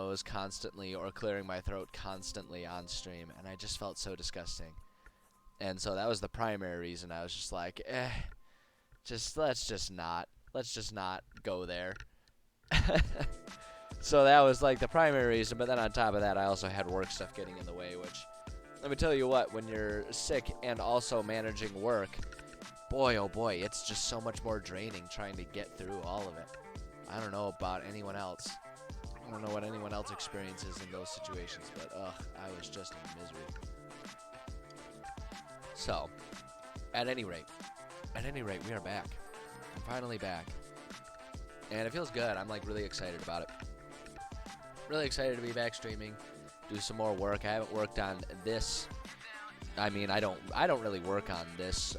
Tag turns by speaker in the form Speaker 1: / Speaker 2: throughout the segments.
Speaker 1: nose constantly or clearing my throat constantly on stream, and I just felt so disgusting. And so that was the primary reason. I was just like, just let's just not go there. So that was like the primary reason, but then on top of that, I also had work stuff getting in the way, which, let me tell you what, when you're sick and also managing work, boy, oh boy, it's just so much more draining trying to get through all of it. I don't know about anyone else. I don't know what anyone else experiences in those situations, but I was just in misery. So, at any rate, we are back. I'm finally back. And it feels good. I'm like really excited about it. Really excited to be back streaming, do some more work. I haven't worked on this. I mean, I don't really work on this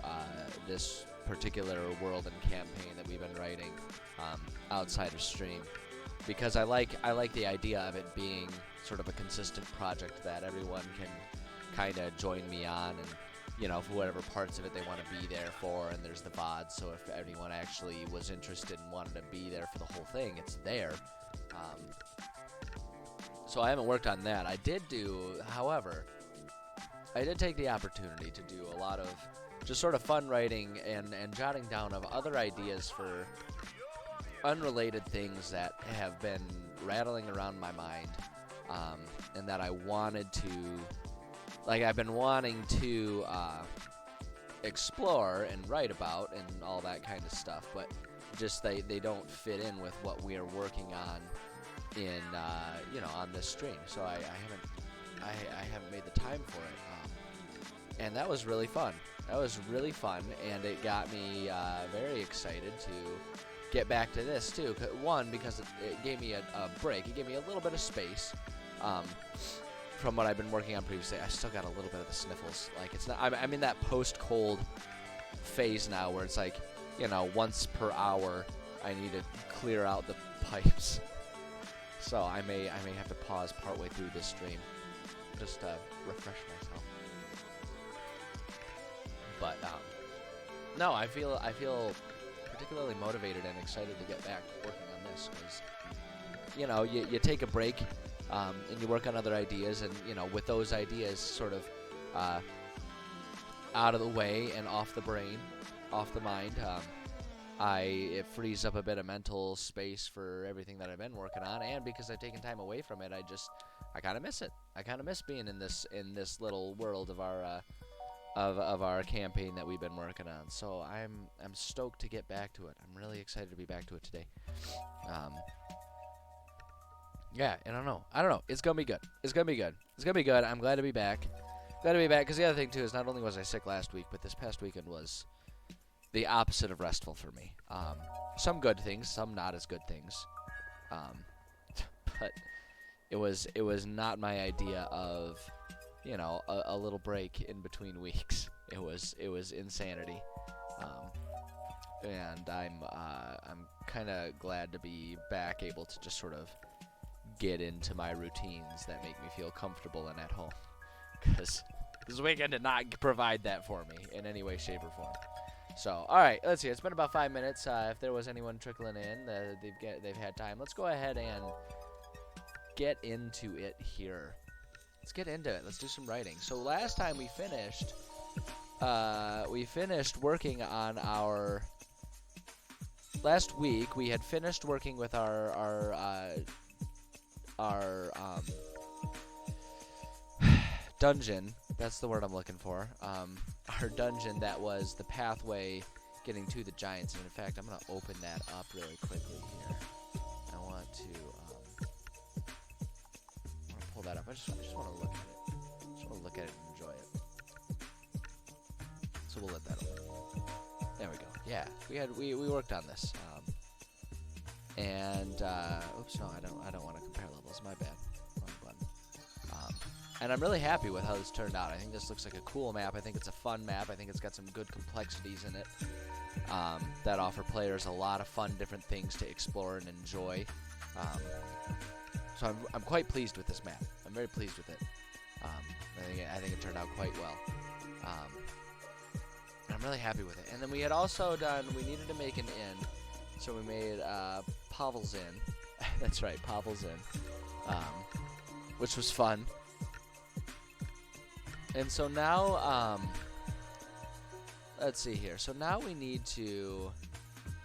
Speaker 1: this particular world and campaign that we've been writing outside of stream, because I like the idea of it being sort of a consistent project that everyone can kind of join me on, and you know, for whatever parts of it they want to be there for. And there's the VOD, so if anyone actually was interested and wanted to be there for the whole thing, it's there. So I haven't worked on that. I did take the opportunity to do a lot of just sort of fun writing and jotting down of other ideas for unrelated things that have been rattling around my mind, and that I wanted to, like, I've been wanting to explore and write about and all that kind of stuff, but just they don't fit in with what we are working on in on this stream. So I haven't made the time for it, and that was really fun. And it got me very excited to get back to this too. One, because it gave me a break. It gave me a little bit of space from what I've been working on previously. I still got a little bit of the sniffles. Like, it's not. I'm in that post-cold phase now where it's like, once per hour I need to clear out the pipes. So I may have to pause partway through this stream just to refresh myself. But no, I feel particularly motivated and excited to get back working on this, because you take a break and you work on other ideas, and with those ideas sort of out of the way and off the brain, off the mind, it frees up a bit of mental space for everything that I've been working on. And because I've taken time away from it, I kind of miss it. I kind of miss being in this little world of our of our campaign that we've been working on. So I'm stoked to get back to it. I'm really excited to be back to it today. Yeah, I don't know. It's gonna be good. I'm glad to be back. Because the other thing too is, not only was I sick last week, but this past weekend was the opposite of restful for me. Some good things, some not as good things. But it was not my idea of, a little break in between weeks. It was insanity. And I'm kind of glad to be back, able to just sort of get into my routines that make me feel comfortable and at home. Because this weekend did not provide that for me in any way, shape, or form. So, all right, let's see. It's been about 5 minutes. If there was anyone trickling in, they've had time. Let's go ahead and get into it here. Let's get into it. Let's do some writing. So last time we finished working on our. Last week we had finished working with our dungeon. That's the word I'm looking for. Our dungeon that was the pathway getting to the giants. And in fact, I'm going to open that up really quickly here. I want to pull that up. I just want to look at it. Just want to look at it and enjoy it. So we'll let that open. There we go. Yeah, we worked on this. Oops, no, I don't want to compare levels. My bad. Wrong button. And I'm really happy with how this turned out. I think this looks like a cool map. I think it's a fun map. I think it's got some good complexities in it that offer players a lot of fun, different things to explore and enjoy. So I'm quite pleased with this map. I'm very pleased with it. I think it turned out quite well. And I'm really happy with it. And then we had also we needed to make an inn. So we made Pavel's Inn. That's right, Pavel's Inn. which was fun. And so now, let's see here. So now we need to,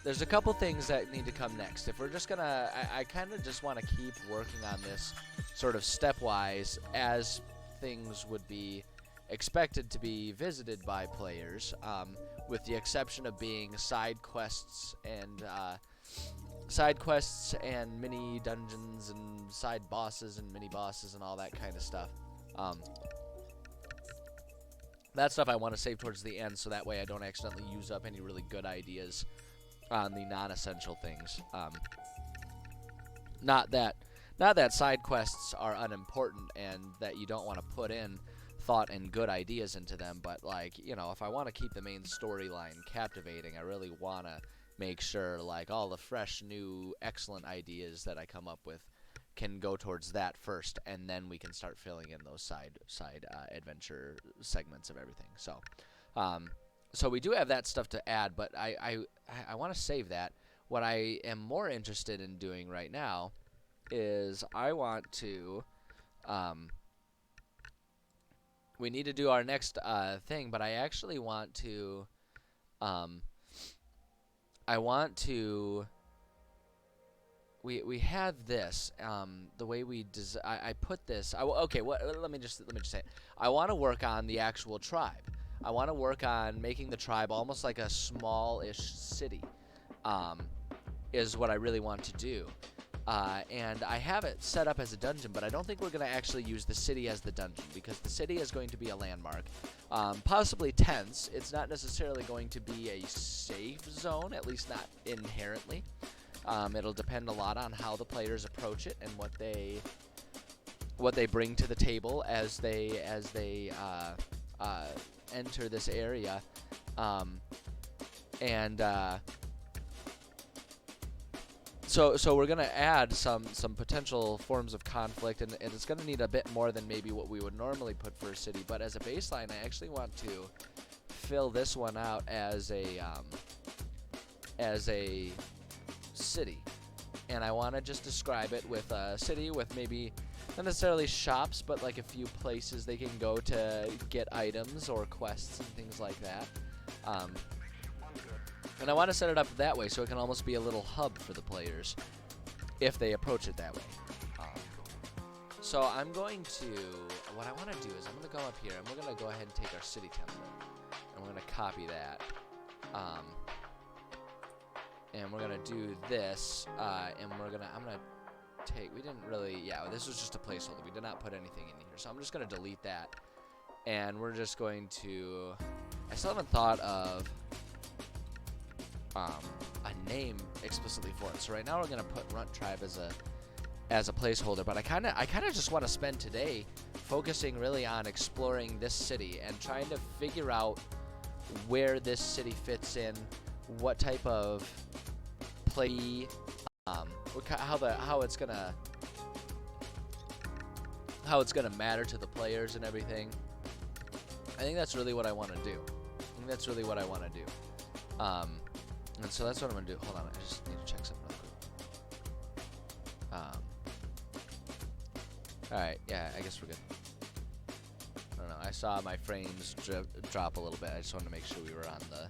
Speaker 1: there's a couple things that need to come next. If we're just gonna, I kind of just want to keep working on this sort of stepwise as things would be expected to be visited by players, with the exception of being side quests and mini dungeons and side bosses and mini bosses and all that kind of stuff. That stuff I want to save towards the end, so that way I don't accidentally use up any really good ideas on the non-essential things. Not that side quests are unimportant and that you don't want to put in thought and good ideas into them, but like, you know, if I want to keep the main storyline captivating, I really want to make sure like all the fresh, new, excellent ideas that I come up with can go towards that first, and then we can start filling in those side adventure segments of everything. So, so we do have that stuff to add, but I want to save that. What I am more interested in doing right now is I want to, we need to do our next thing, but I actually want to, we had this, the way we I put this, okay, let me just say it. I want to work on the actual tribe. I want to work on making the tribe almost like a small-ish city, is what I really want to do. And I have it set up as a dungeon, but I don't think we're going to actually use the city as the dungeon, because the city is going to be a landmark, possibly tense. It's not necessarily going to be a safe zone, at least not inherently. It'll depend a lot on how the players approach it and what they bring to the table as they enter this area, So we're gonna add some potential forms of conflict, and it's gonna need a bit more than maybe what we would normally put for a city. But as a baseline, I actually want to fill this one out as a city, and I want to just describe it with a city with maybe not necessarily shops, but like a few places they can go to get items or quests and things like that. And I want to set it up that way so it can almost be a little hub for the players if they approach it that way. So I'm going to, what I want to do is I'm going to go up here and we're going to go ahead and take our city template and we're going to copy that. And we're going to do this, and I'm going to take, we didn't really, yeah, this was just a placeholder. We did not put anything in here. So I'm just going to delete that. And we're just going to, I still haven't thought of a name explicitly for it. So right now we're going to put Runt Tribe as a placeholder, but I kind of just want to spend today focusing really on exploring this city and trying to figure out where this city fits in, what type of play, how it's gonna matter to the players and everything. I think that's really what I want to do. And so that's what I'm gonna do. Hold on, I just need to check something real quick. All right, yeah, I guess we're good. I don't know. I saw my frames drop a little bit. I just wanted to make sure we were on the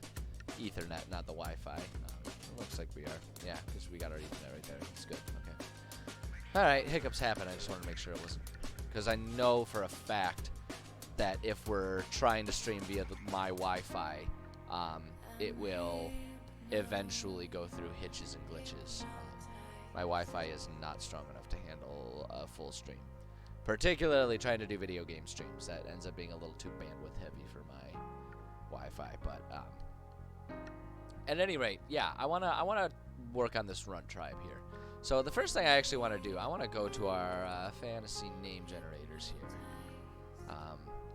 Speaker 1: Ethernet, not the Wi-Fi. It looks like we are. Yeah, because we got our Ethernet right there. It's good. Okay. All right, hiccups happen. I just wanted to make sure it wasn't, because I know for a fact that if we're trying to stream via my Wi-Fi, it will eventually go through hitches and glitches. My Wi-Fi is not strong enough to handle a full stream. Particularly trying to do video game streams. That ends up being a little too bandwidth heavy for my Wi-Fi. But at any rate, yeah, I wanna work on this Runt Tribe here. So the first thing I actually want to do, I want to go to our fantasy name generators here,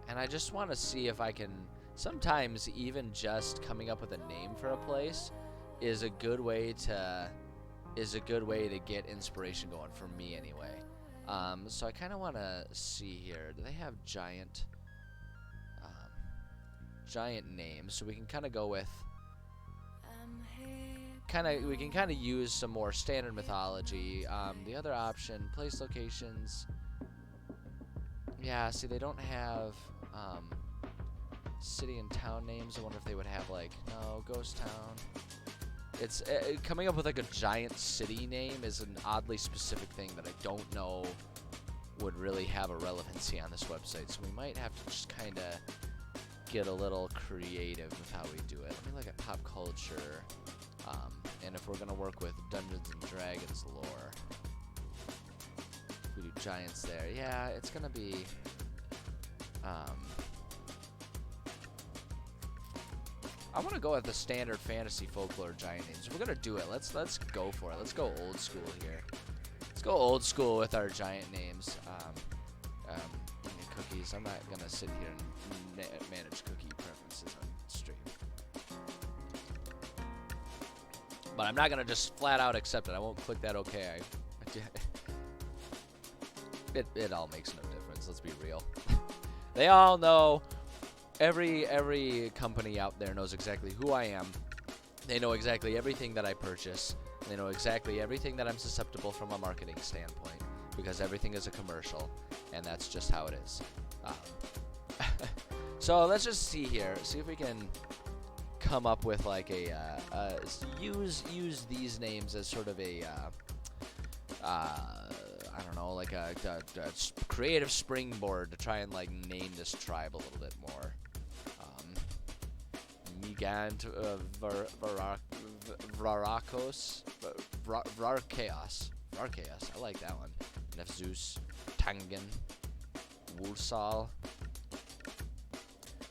Speaker 1: and I just want to see if I can. Sometimes even just coming up with a name for a place is a good way to get inspiration going for me anyway. So I kind of want to see here. Do they have giant names? So we can kind of go with we can kind of use some more standard mythology. The other option, place locations. Yeah, see, they don't have city and town names. I wonder if they would have like ghost town. It's coming up with like a giant city name is an oddly specific thing that I don't know would really have a relevancy on this website. So we might have to just kind of get a little creative with how we do it. Let me look at pop culture, and if we're gonna work with Dungeons and Dragons lore, we do giants there. Yeah, it's gonna be. I want to go with the standard fantasy folklore giant names. If we're gonna do it, let's go for it. Let's go old school here. Let's go old school with our giant names. Cookies. I'm not gonna sit here and manage cookie preferences on stream. But I'm not gonna just flat out accept it. I won't click that OK. It all makes no difference. Let's be real. They all know. Every company out there knows exactly who I am. They know exactly everything that I purchase. They know exactly everything that I'm susceptible from a marketing standpoint, because everything is a commercial, and that's just how it is. So let's just see here. See if we can come up with like use these names as sort of a I don't know, like a creative springboard to try and like name this tribe a little bit more. Migant Varakos, Vrarchaos. I like that one. Nefzeus, Tangan, Wursal.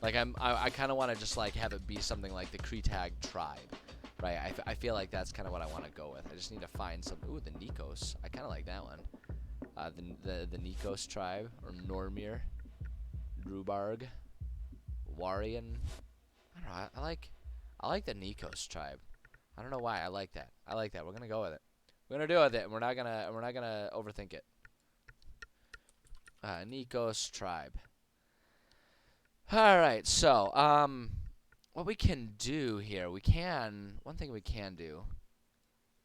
Speaker 1: Like I kind of want to just like have it be something like the Kretag tribe, right? I feel like that's kind of what I want to go with. I just need to find some. Ooh, the Nikos. I kind of like that one. The Nikos tribe, or Normir, Drubarg, Warian. I don't know. I like the Nikos tribe. I don't know why. I like that. We're gonna go with it. We're gonna do with it. We're not gonna overthink it. Nikos tribe. All right. So what we can do here? One thing we can do.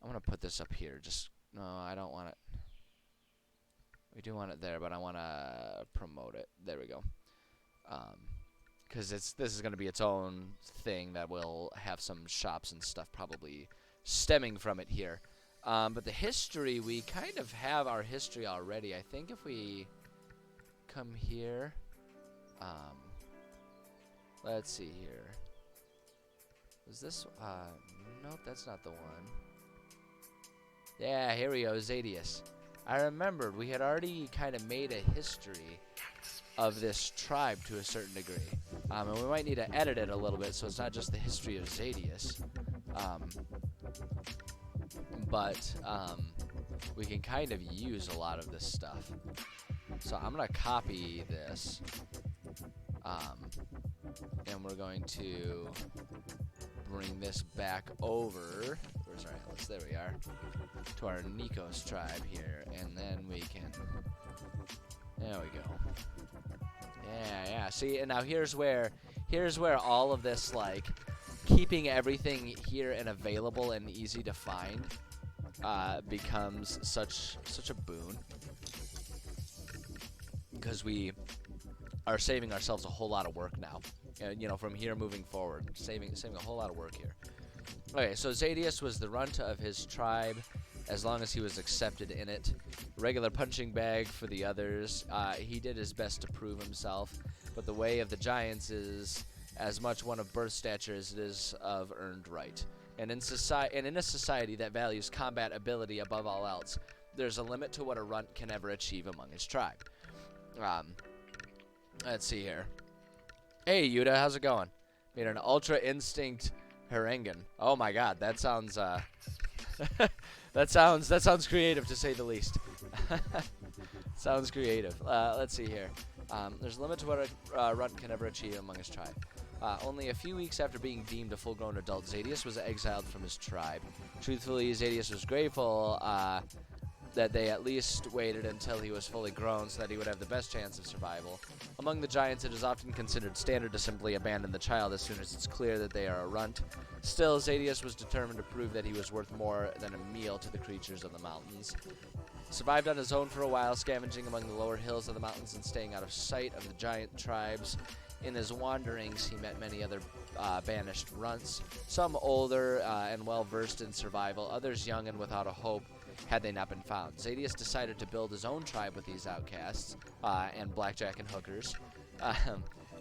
Speaker 1: I'm gonna put this up here. No, I don't want it. We do want it there, but I want to promote it. There we go. Because this is going to be its own thing that will have some shops and stuff probably stemming from it here. But the history, we kind of have our history already. I think if we come here, let's see here. Is this, nope, that's not the one. Yeah, here we go, Zadius. I remembered we had already kind of made a history of this tribe to a certain degree. And we might need to edit it a little bit so it's not just the history of Zadius. But we can kind of use a lot of this stuff. So I'm going to copy this. And we're going to bring this back over. Where's our Atlas? There we are. To our Nikos tribe here. And then we can... There we go. Yeah. See, and now here's where all of this, like, keeping everything here and available and easy to find becomes such a boon. Because we are saving ourselves a whole lot of work now. You know, from here moving forward, saving a whole lot of work here. Okay, so Zadius was the runt of his tribe, as long as he was accepted in it. Regular punching bag for the others. He did his best to prove himself, but the way of the giants is as much one of birth stature as it is of earned right. And in a society that values combat ability above all else, there's a limit to what a runt can ever achieve among his tribe. Let's see here. Hey, Yuta, how's it going? Made an Ultra Instinct Harengen. Oh my God, that sounds that sounds creative to say the least. Sounds creative. Let's see here. There's a limit to what a runt can ever achieve among his tribe. Only a few weeks after being deemed a full-grown adult, Zadius was exiled from his tribe. Truthfully, Zadius was grateful that they at least waited until he was fully grown so that he would have the best chance of survival. Among the giants, it is often considered standard to simply abandon the child as soon as it's clear that they are a runt. Still, Zadius was determined to prove that he was worth more than a meal to the creatures of the mountains. Survived on his own for a while, scavenging among the lower hills of the mountains and staying out of sight of the giant tribes. In his wanderings, he met many other banished runts, some older and well-versed in survival, others young and without a hope had they not been found. Zadius decided to build his own tribe with these outcasts and blackjack and hookers,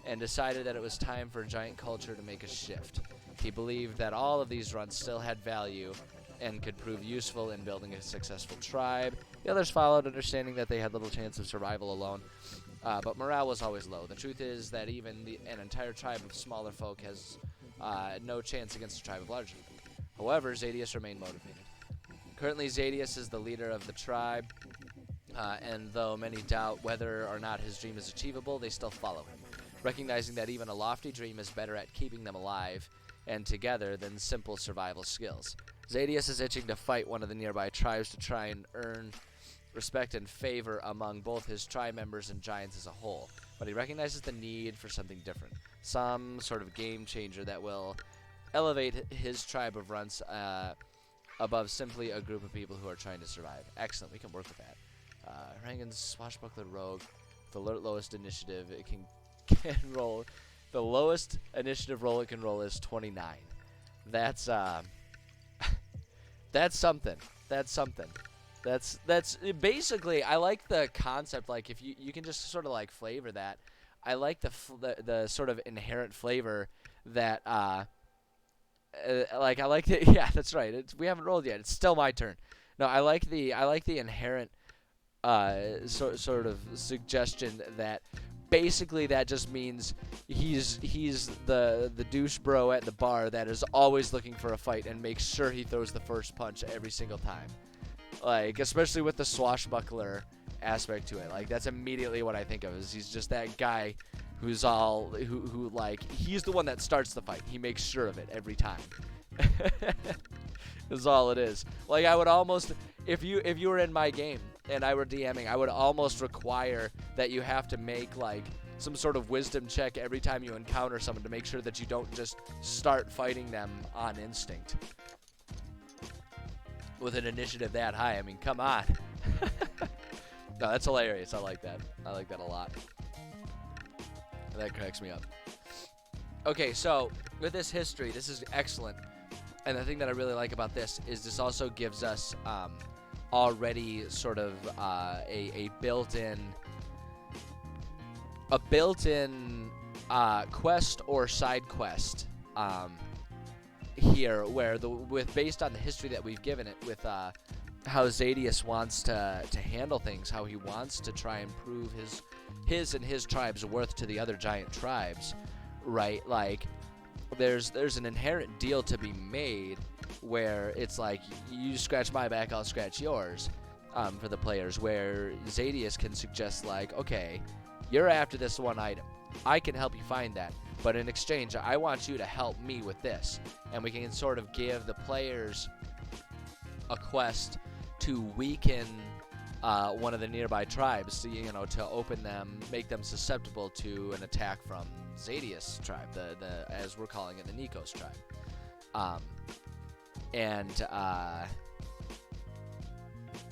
Speaker 1: and decided that it was time for giant culture to make a shift. He believed that all of these runts still had value and could prove useful in building a successful tribe. The others followed, understanding that they had little chance of survival alone. But morale was always low. The truth is that even an entire tribe of smaller folk has no chance against a tribe of larger folk. However, Zadius remained motivated. Currently, Zadius is the leader of the tribe, and though many doubt whether or not his dream is achievable, they still follow him, recognizing that even a lofty dream is better at keeping them alive and together than simple survival skills. Zadius is itching to fight one of the nearby tribes to try and earn respect and favor among both his tribe members and giants as a whole, but he recognizes the need for something different, some sort of game changer that will elevate his tribe of runts above simply a group of people who are trying to survive. Excellent, we can work with that. Rangan's swashbuckler rogue, the lowest initiative it can roll. The lowest initiative roll it can roll is 29. That's that's something. That's something. That's basically, I like the concept, like if you can just sort of like flavor that. I like the sort of inherent flavor that like I like the yeah, that's right. We haven't rolled yet. It's still my turn. No, I like the inherent sort of suggestion that basically that just means he's the douche bro at the bar that is always looking for a fight and makes sure he throws the first punch every single time. Like, especially with the swashbuckler aspect to it. Like, that's immediately what I think of, is he's just that guy who's who like, he's the one that starts the fight. He makes sure of it every time. Is all it is. Like, I would almost, if you were in my game and I were DMing, I would almost require that you have to make, like, some sort of wisdom check every time you encounter someone to make sure that you don't just start fighting them on instinct. With an initiative that high, I mean, come on. No, that's hilarious. I like that. I like that a lot. That cracks me up. Okay, so with this history, this is excellent. And the thing that I really like about this is this also gives us already sort of a built-in quest or side quest here, where based on the history that we've given it, with how Zadius wants to handle things, how he wants to try and prove his and his tribe's worth to the other giant tribes, right? Like, there's an inherent deal to be made where it's like, you scratch my back, I'll scratch yours, for the players, where Zadius can suggest, like, okay, you're after this one item, I can help you find that, but in exchange, I want you to help me with this. And we can sort of give the players a quest to weaken one of the nearby tribes, to, you know, to open them, make them susceptible to an attack from Zadius' tribe, the as we're calling it, the Nikos tribe.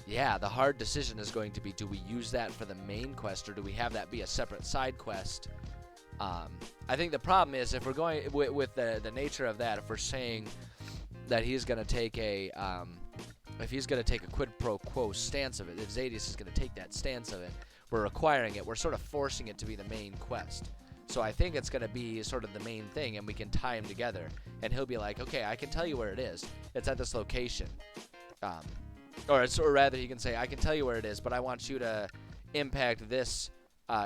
Speaker 1: Yeah, the hard decision is going to be, do we use that for the main quest, or do we have that be a separate side quest? I think the problem is, if we're going with the nature of that, if we're saying that he's going to take if he's going to take a quid pro quo stance of it, if Zadius is going to take that stance of it, we're requiring it, we're sort of forcing it to be the main quest. So I think it's going to be sort of the main thing, and we can tie him together, and he'll be like, okay, I can tell you where it is. It's at this location. Or rather, he can say, I can tell you where it is, but I want you to impact this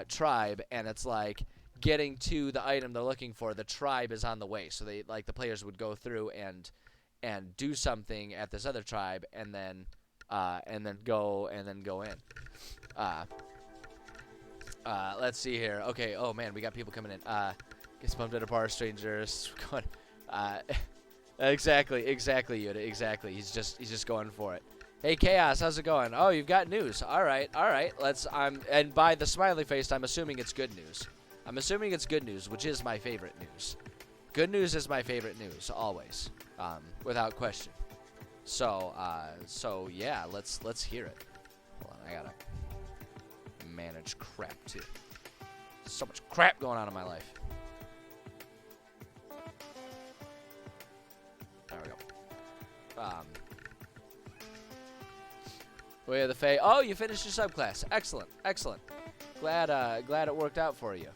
Speaker 1: tribe, and it's like, getting to the item they're looking for, the tribe is on the way. So they, like, the players would go through and do something at this other tribe, and then go in. Let's see here. Okay. Oh man, we got people coming in. Gets bumped at a bar, strangers. Exactly, Yuta. Exactly. He's just going for it. Hey Chaos, how's it going? Oh, you've got news. All right. Let's. And by the smiley face, I'm assuming it's good news. I'm assuming it's good news, which is my favorite news. Good news is my favorite news, always, without question. So yeah, let's hear it. Hold on, I gotta manage crap too. So much crap going on in my life. There we go. Way of the Fae. Oh, you finished your subclass. Excellent. Glad it worked out for you.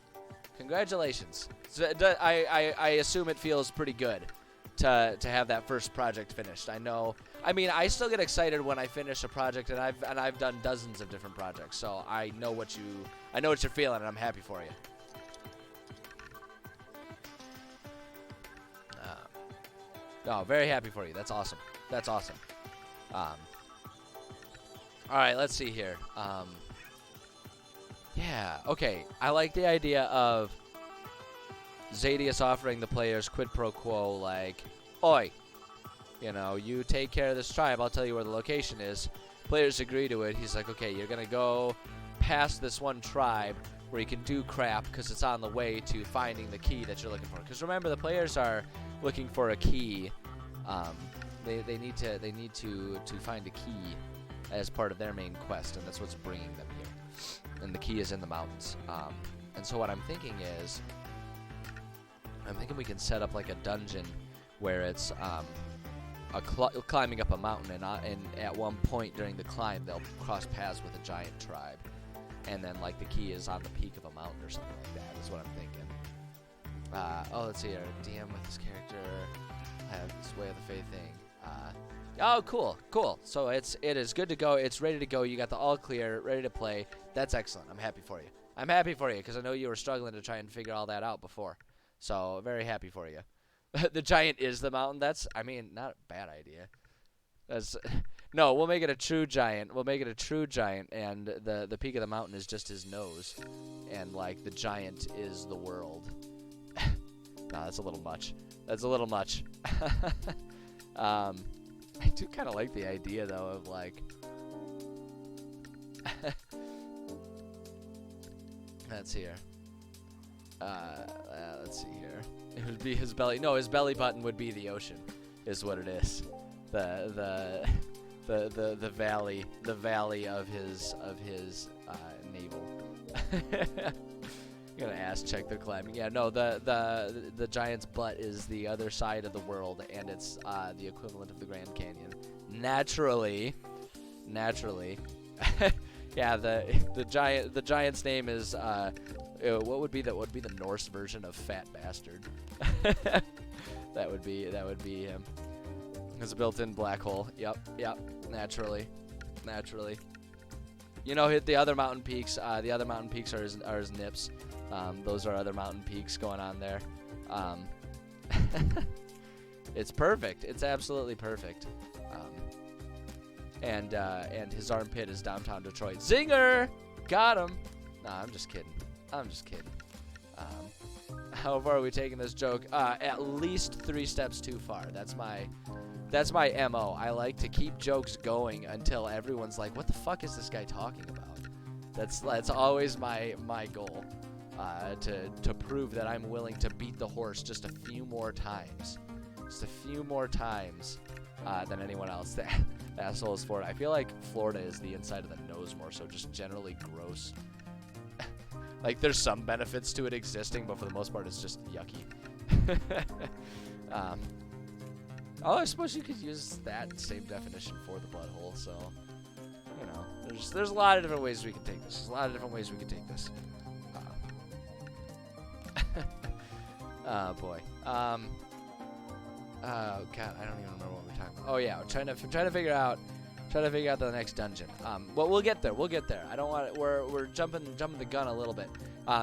Speaker 1: Congratulations. So, I assume it feels pretty good to have that first project finished. I know. I mean, I still get excited when I finish a project, and I've done dozens of different projects, so I know what you're feeling, and I'm happy for you. No, very happy for you. That's awesome. All right, let's see here. Yeah, okay. I like the idea of Zadius offering the players quid pro quo, like, oi, you know, you take care of this tribe, I'll tell you where the location is. Players agree to it. He's like, okay, you're going to go past this one tribe where you can do crap because it's on the way to finding the key that you're looking for. Because remember, the players are looking for a key. They need to find a key as part of their main quest, and that's what's bringing them here. And the key is in the mountains. And so what I'm thinking is, we can set up like a dungeon where it's climbing up a mountain, and at one point during the climb, they'll cross paths with a giant tribe. And then like the key is on the peak of a mountain or something like that, is what I'm thinking. Oh, let's see here. DM with this character. I have this Way of the Fae thing. Oh, cool. So it is good to go. It's ready to go. You got the all clear, ready to play. That's excellent. I'm happy for you because I know you were struggling to try and figure all that out before. So very happy for you. The giant is the mountain. That's, I mean, not a bad idea. No, we'll make it a true giant. And the peak of the mountain is just his nose, and like the giant is the world. Nah, that's a little much. I do kind of like the idea, though, of, like... Let's see here. Let's see here. It would be his belly... No, his belly button would be the ocean, is what it is. The valley of his navel. I'm gonna ass check the climbing. Yeah, no, the giant's butt is the other side of the world, and it's the equivalent of the Grand Canyon. Naturally. Yeah, the giant's name is what would be the Norse version of Fat Bastard? that would be him. It's a built-in black hole. Yep. Naturally. You know, hit the other mountain peaks. The other mountain peaks are his nips. Those are other mountain peaks going on there. It's perfect. It's absolutely perfect. And his armpit is downtown Detroit. Zinger! Got him! Nah, I'm just kidding. How far are we taking this joke? At least 3 steps too far. That's my MO. I like to keep jokes going until everyone's like, what the fuck is this guy talking about? That's always my goal. To prove that I'm willing to beat the horse just a few more times. Than anyone else. The asshole is Florida. I feel like Florida is the inside of the nose more so, just generally gross. Like, there's some benefits to it existing, but for the most part, it's just yucky. Oh, I suppose you could use that same definition for the butthole, so, you know, there's a lot of different ways we can take this. Oh, boy. Oh, God, I don't even remember what we're talking about. Oh, yeah, I'm trying to figure out the next dungeon. Well, we'll get there. I don't want. We're jumping the gun a little bit,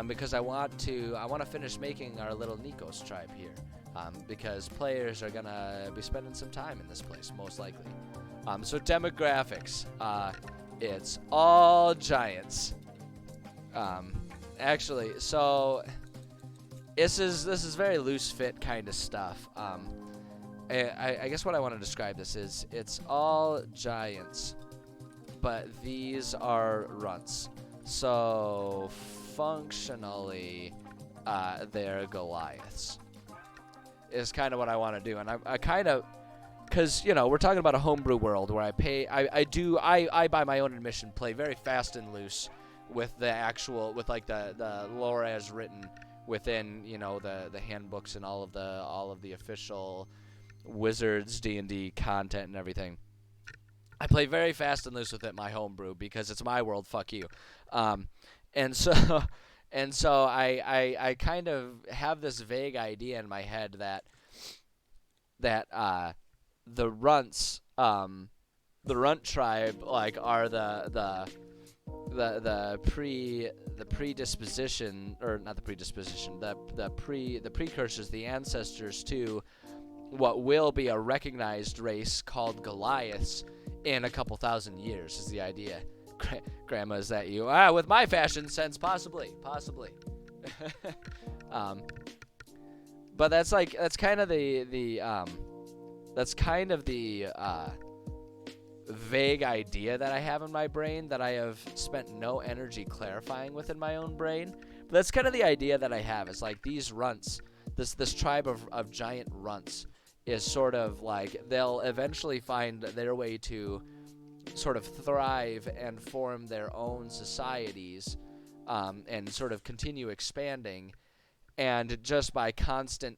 Speaker 1: because I want to finish making our little Nikos tribe here, because players are gonna be spending some time in this place most likely. So demographics, it's all giants. Actually, so this is very loose fit kind of stuff. I guess what I want to describe this is it's all giants, but these are runts. So functionally, they're Goliaths. Is kind of what I want to do, and I kind of, because we're talking about a homebrew world where I by my own admission play very fast and loose with the lore as written within the handbooks and all of the official Wizards D&D content and everything. I play very fast and loose with it, my homebrew, because it's my world. Fuck you. And so and so I kind of have this vague idea in my head that the runts, the runt tribe, like, are the predisposition, or not the predisposition, the precursors, the ancestors to what will be a recognized race called Goliaths in a couple thousand years, is the idea. Grandma, is that you? With my fashion sense, possibly. But that's kind of the vague idea that I have in my brain that I have spent no energy clarifying within my own brain. But that's kind of the idea that I have. It's like these runts, this tribe of giant runts, is sort of like they'll eventually find their way to sort of thrive and form their own societies, and sort of continue expanding, and just by constant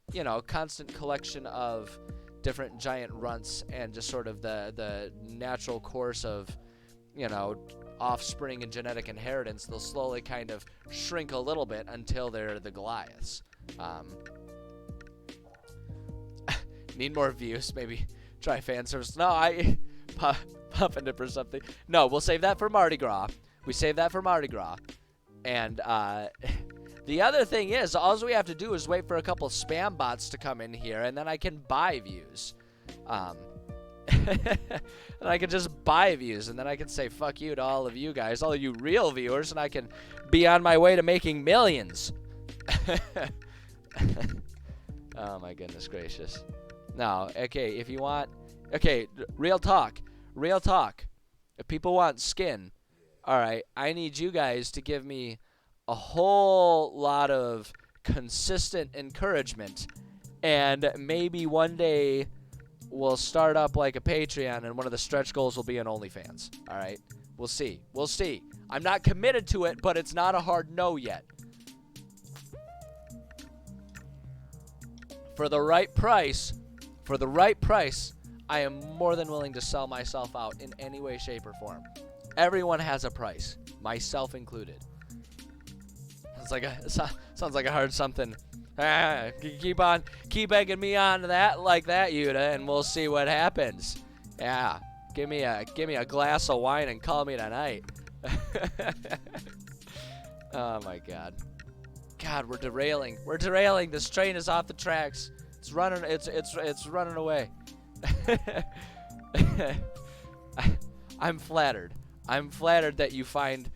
Speaker 1: collection of different giant runts and just sort of the natural course of offspring and genetic inheritance, they'll slowly kind of shrink a little bit until they're the Goliaths. Need more views, maybe try fan service. No, I pumping it for something. No, we'll save that for Mardi Gras. We save that for Mardi Gras. And the other thing is, all we have to do is wait for a couple spam bots to come in here, and then I can buy views. And I can just buy views, and then I can say fuck you to all of you guys, all of you real viewers, and I can be on my way to making millions. Oh my goodness gracious. Now, okay, if you want, okay, real talk. If people want skin, all right, I need you guys to give me a whole lot of consistent encouragement, and maybe one day we'll start up like a Patreon, and one of the stretch goals will be an OnlyFans. All right, we'll see. I'm not committed to it, but it's not a hard no yet. For the right price, I am more than willing to sell myself out in any way, shape, or form. Everyone has a price, myself included. Sounds like a hard something. Keep egging me on to that like that, Yuta, and we'll see what happens. Yeah, give me a glass of wine and call me tonight. Oh my God, we're derailing. This train is off the tracks. It's running. It's running away. I'm flattered. That you find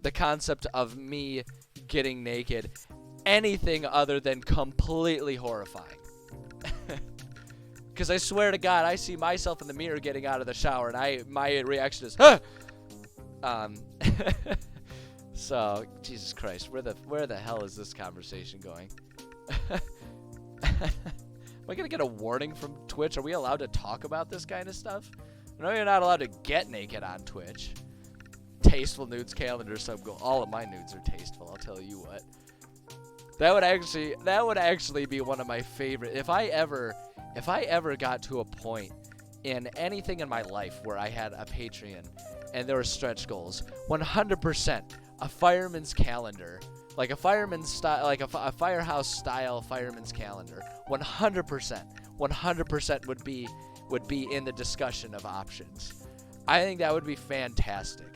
Speaker 1: the concept of me getting naked anything other than completely horrifying. Because I swear to God, I see myself in the mirror getting out of the shower, and my reaction is, huh! So, Jesus Christ, where the hell is this conversation going? Am I gonna get a warning from Twitch? Are we allowed to talk about this kind of stuff? I know you're not allowed to get naked on Twitch. Tasteful nudes calendar sub goal. All of my nudes are tasteful, I'll tell you what. That would actually be one of my favorite. If I ever got to a point in anything in my life where I had a Patreon and there were stretch goals, 100% a fireman's calendar, like a fireman's style, like a firehouse style fireman's calendar, 100% would be in the discussion of options. I think that would be fantastic.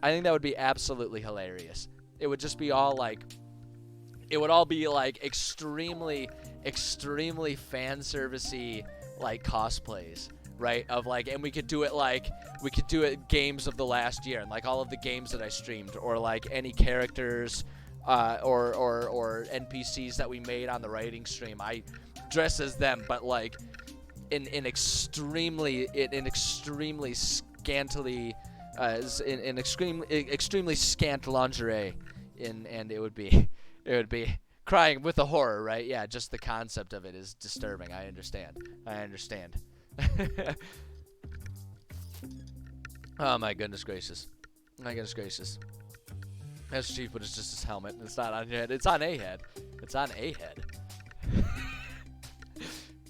Speaker 1: I think that would be absolutely hilarious. It would just be all like, it would all be like extremely fan servicey like cosplays, right? Of like, and we could do it games of the last year, and like all of the games that I streamed, or like any characters or NPCs that we made on the writing stream. I dress as them, but like in extremely scantily in extremely scant lingerie, and it would be crying with the horror, right? Yeah, just the concept of it is disturbing. I understand. Oh my goodness gracious. My goodness gracious. Master Chief, but it's just his helmet. It's not on your head. It's on a head. It's on a head.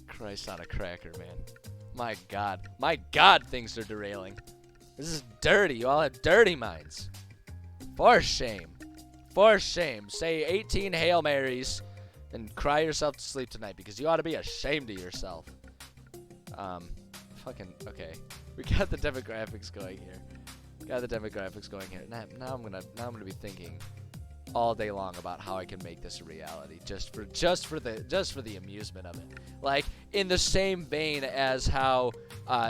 Speaker 1: Christ on a cracker, man. My God. My God, things are derailing. This is dirty. You all have dirty minds. For shame. For shame. Say 18 Hail Marys and cry yourself to sleep tonight because you ought to be ashamed of yourself. Okay. We got the demographics going here. Now I'm gonna be thinking all day long about how I can make this a reality, just for the amusement of it. Like in the same vein as how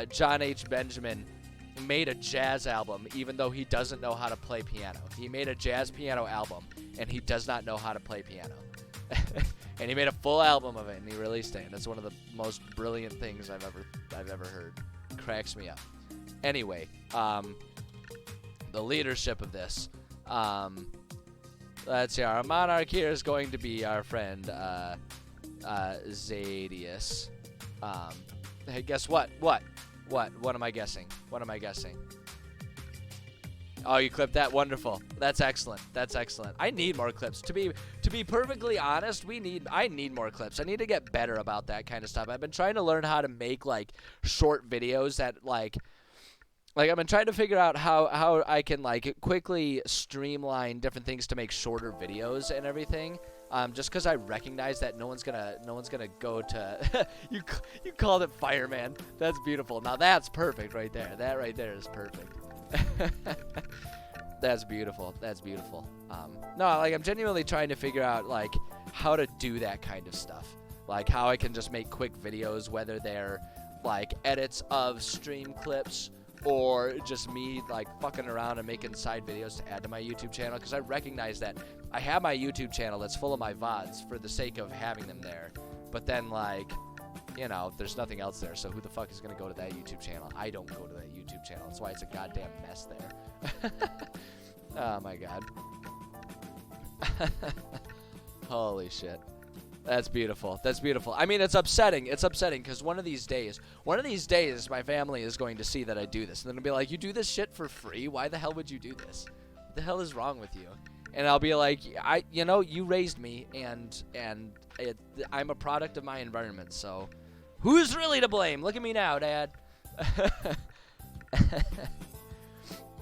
Speaker 1: John H. Benjamin made a jazz album, even though he doesn't know how to play piano. He made a jazz piano album, and he does not know how to play piano. And he made a full album of it, and he released it. And it's one of the most brilliant things I've ever heard. It cracks me up. Anyway, the leadership of this. Let's see. Our monarch here is going to be our friend Zadius. Hey, guess what? What am I guessing? Oh, you clipped that? Wonderful. That's excellent. I need more clips. To be perfectly honest, I need more clips. I need to get better about that kind of stuff. I've been trying to learn how to make like short videos that like I've been trying to figure out how I can like quickly streamline different things to make shorter videos and everything. Just because I recognize that no one's gonna go to you called it Fireman. That's beautiful. Now that's perfect right there. That right there is perfect. That's beautiful. No, like I'm genuinely trying to figure out like how to do that kind of stuff. Like how I can just make quick videos, whether they're like edits of stream clips or just me like fucking around and making side videos to add to my YouTube channel, because I recognize that I have my YouTube channel that's full of my VODs for the sake of having them there, but then like, you know, there's nothing else there, so who the fuck is gonna go to that YouTube channel? I don't go to that YouTube channel. That's why it's a goddamn mess there. Oh my God. Holy shit. That's beautiful. I mean, it's upsetting because one of these days, my family is going to see that I do this, and then they'll be like, "You do this shit for free? Why the hell would you do this? What the hell is wrong with you?" And I'll be like, you raised me, and I'm a product of my environment, so who's really to blame? Look at me now, Dad.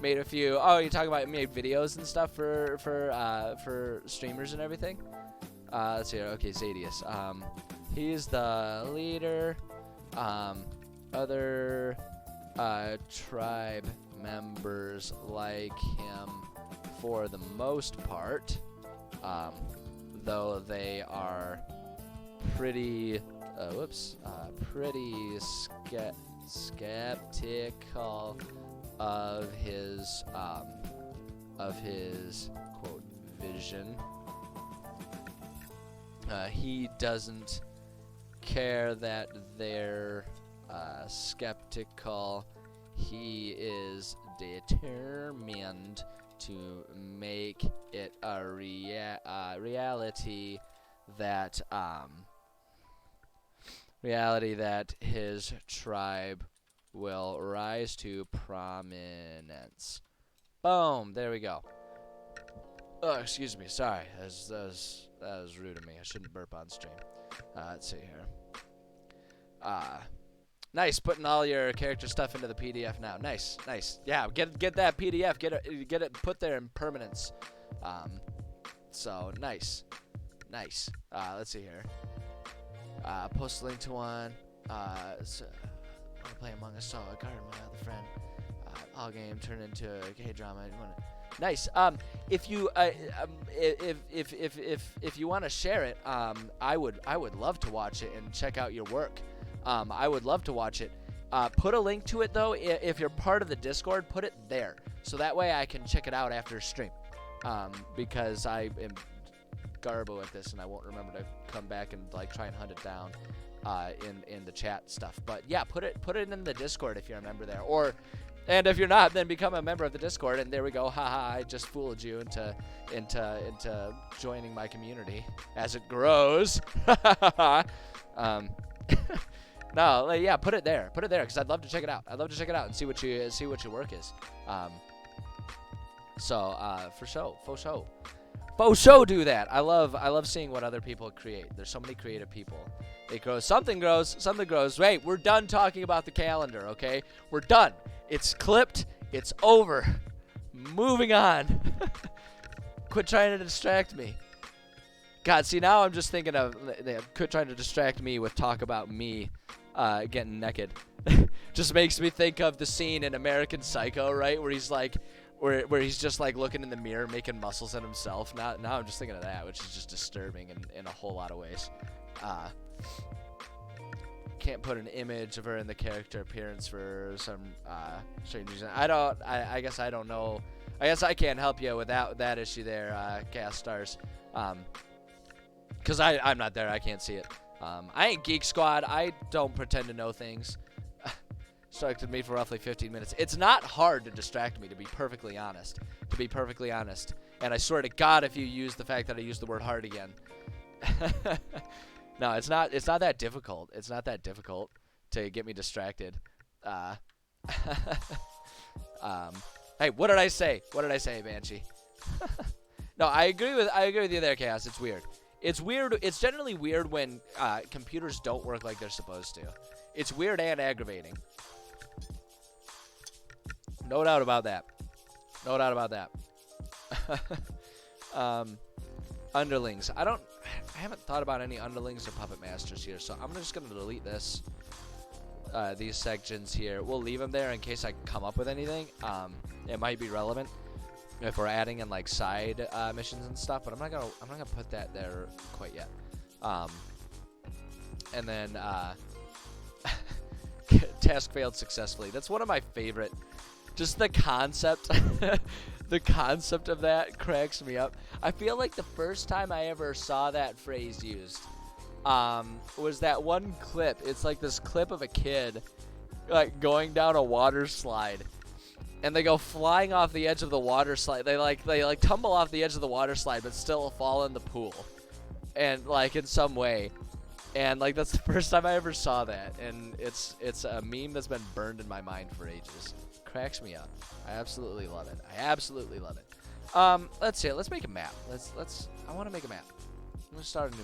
Speaker 1: Made a few. Oh, you're talking about made videos and stuff for streamers and everything. Let's see. Okay, Zadius. He's the leader. Other tribe members like him for the most part, though they are pretty skeptical of his quote vision. He doesn't care that they're skeptical. He is determined to make it a reality that his tribe will rise to prominence. Boom, there we go. Oh, excuse me, sorry, that was rude of me. I shouldn't burp on stream. Let's see here. Nice, putting all your character stuff into the PDF now. Nice. Yeah, get that PDF. Get it put there in permanence. So nice. Let's see here. Post a link to one. So, I play Among Us. So I guarded my other friend. All game turned into a K-drama. Nice. If you if you want to share it, I would love to watch it and check out your work. I would love to watch it. Put a link to it though. If you're part of the Discord, put it there so that way I can check it out after stream. Because I am garbo at this and I won't remember to come back and like try and hunt it down. in the chat stuff. But yeah, put it in the Discord if you're a member there, and if you're not, then become a member of the Discord. And there we go. Haha, I just fooled you into joining my community as it grows. No, like, yeah, put it there because I'd love to check it out. I'd love to check it out and see what your work is. For show, do that. I love seeing what other people create. There's so many creative people. It grows. Something grows. Wait, we're done talking about the calendar, okay? We're done. It's clipped. It's over. Moving on. Quit trying to distract me. God, see, now I'm just thinking of quit trying to distract me with talk about me getting naked. Just makes me think of the scene in American Psycho, right, where he's like, where he's just like looking in the mirror, making muscles at himself. Now I'm just thinking of that, which is just disturbing in a whole lot of ways. Can't put an image of her in the character appearance for some strange reason. I guess I don't know. I guess I can't help you with that issue there, Cast Stars. Because I'm not there. I can't see it. I ain't Geek Squad. I don't pretend to know things. Distracted me for roughly 15 minutes. It's not hard to distract me, to be perfectly honest. And I swear to God, if you use the fact that I used the word hard again. No, it's not that difficult. It's not that difficult to get me distracted. Hey, what did I say? Banshee? No, I agree with you there, Chaos. It's weird. It's generally weird when computers don't work like they're supposed to. It's weird and aggravating. No doubt about that. Underlings. I haven't thought about any underlings or puppet masters here, so I'm just gonna delete these sections here. We'll leave them there in case I come up with anything. It might be relevant if we're adding in like side missions and stuff, but I'm not gonna put that there quite yet. And then task failed successfully. That's one of my favorite. Just the concept, the concept of that cracks me up. I feel like the first time I ever saw that phrase used was that one clip. It's like this clip of a kid like going down a water slide, and they go flying off the edge of the water slide. They tumble off the edge of the water slide, but still fall in the pool, and like in some way. And like that's the first time I ever saw that, and it's a meme that's been burned in my mind for ages. Cracks me up. I absolutely love it. Let's see. Let's make a map. I want to make a map. I'm gonna start a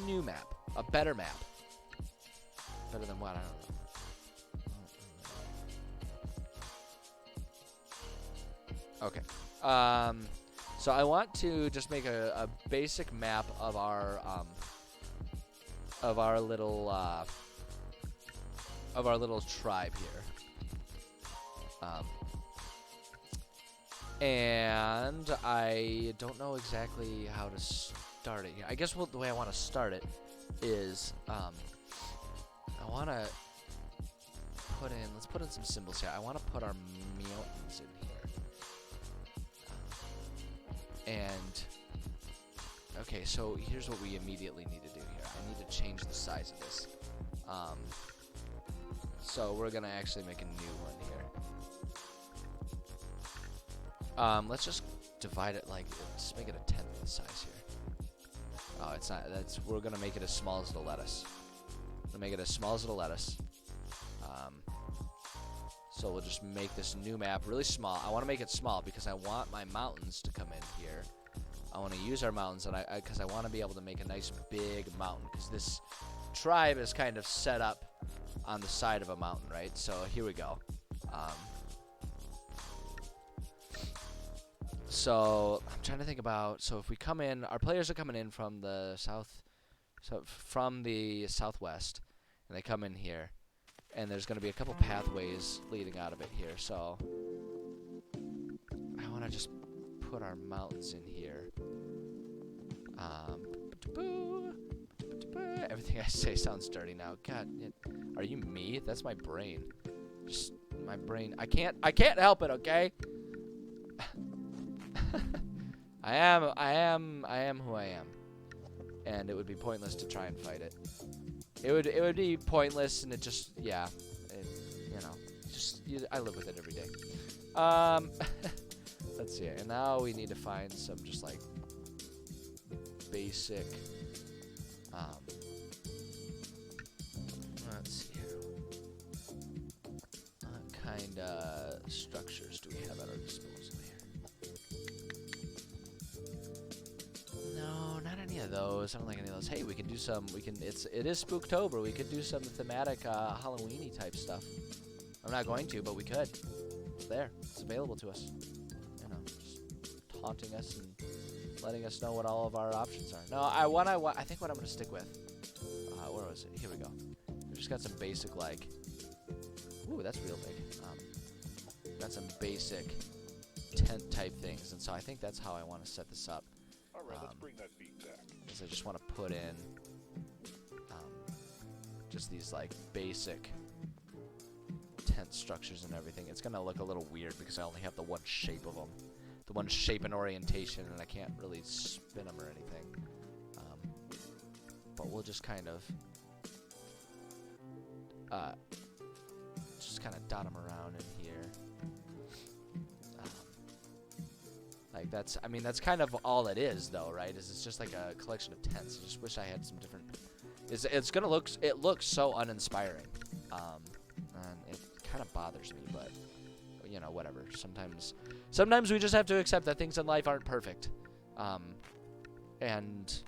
Speaker 1: new map. A better map. Better than what? I don't know. Okay. So I want to just make a basic map of our little tribe here. And I don't know exactly how to start it here. I guess the way I want to start it is I want to let's put in some symbols here. I want to put our mountains in here. And okay, so here's what we immediately need to do here. I need to change the size of this. So we're gonna actually make a new one here. Let's just divide it just make it a 10th of the size here. Oh, it's not. We're gonna make it as small as it'll let us. So we'll just make this new map really small. I want to make it small because I want my mountains to come in here. I want to use our mountains, and because I want to be able to make a nice big mountain, because this tribe is kind of set up on the side of a mountain, right? So here we go. So I'm trying to think about. So if we come in, our players are coming in from the southwest, and they come in here, and there's going to be a couple pathways leading out of it here. So I want to just put our mountains in here. Everything I say sounds dirty now. God, are you me? That's my brain. Just my brain. I can't help it. Okay. I am who I am, and it would be pointless to try and fight it. it would be pointless, and it just, yeah, I live with it every day. Let's see, and now we need to find some just like basic, let's see here. What kind of structures do we have at our disposal here? No, not any of those. I don't like any of those. Hey, we can do some. It is Spooktober. We could do some thematic Halloween-y type stuff. I'm not going to, but we could. It's there. It's available to us. Just taunting us and letting us know what all of our options are. No, I think what I'm gonna stick with. Where was it? Here we go. We just got some basic like. Ooh, that's real big. Got some basic tent type things, and so I think that's how I want to set this up.
Speaker 2: All right, let's bring that beat back.
Speaker 1: Is I just want to put in just these like basic tent structures and everything. It's gonna look a little weird because I only have the one shape of them, the one shape and orientation, and I can't really spin them or anything. But we'll just kind of dot them around in here. Like that's kind of all it is, though, right? It's just like a collection of tents. I just wish I had some different. It looks so uninspiring, and it kind of bothers me. But whatever. Sometimes we just have to accept that things in life aren't perfect, and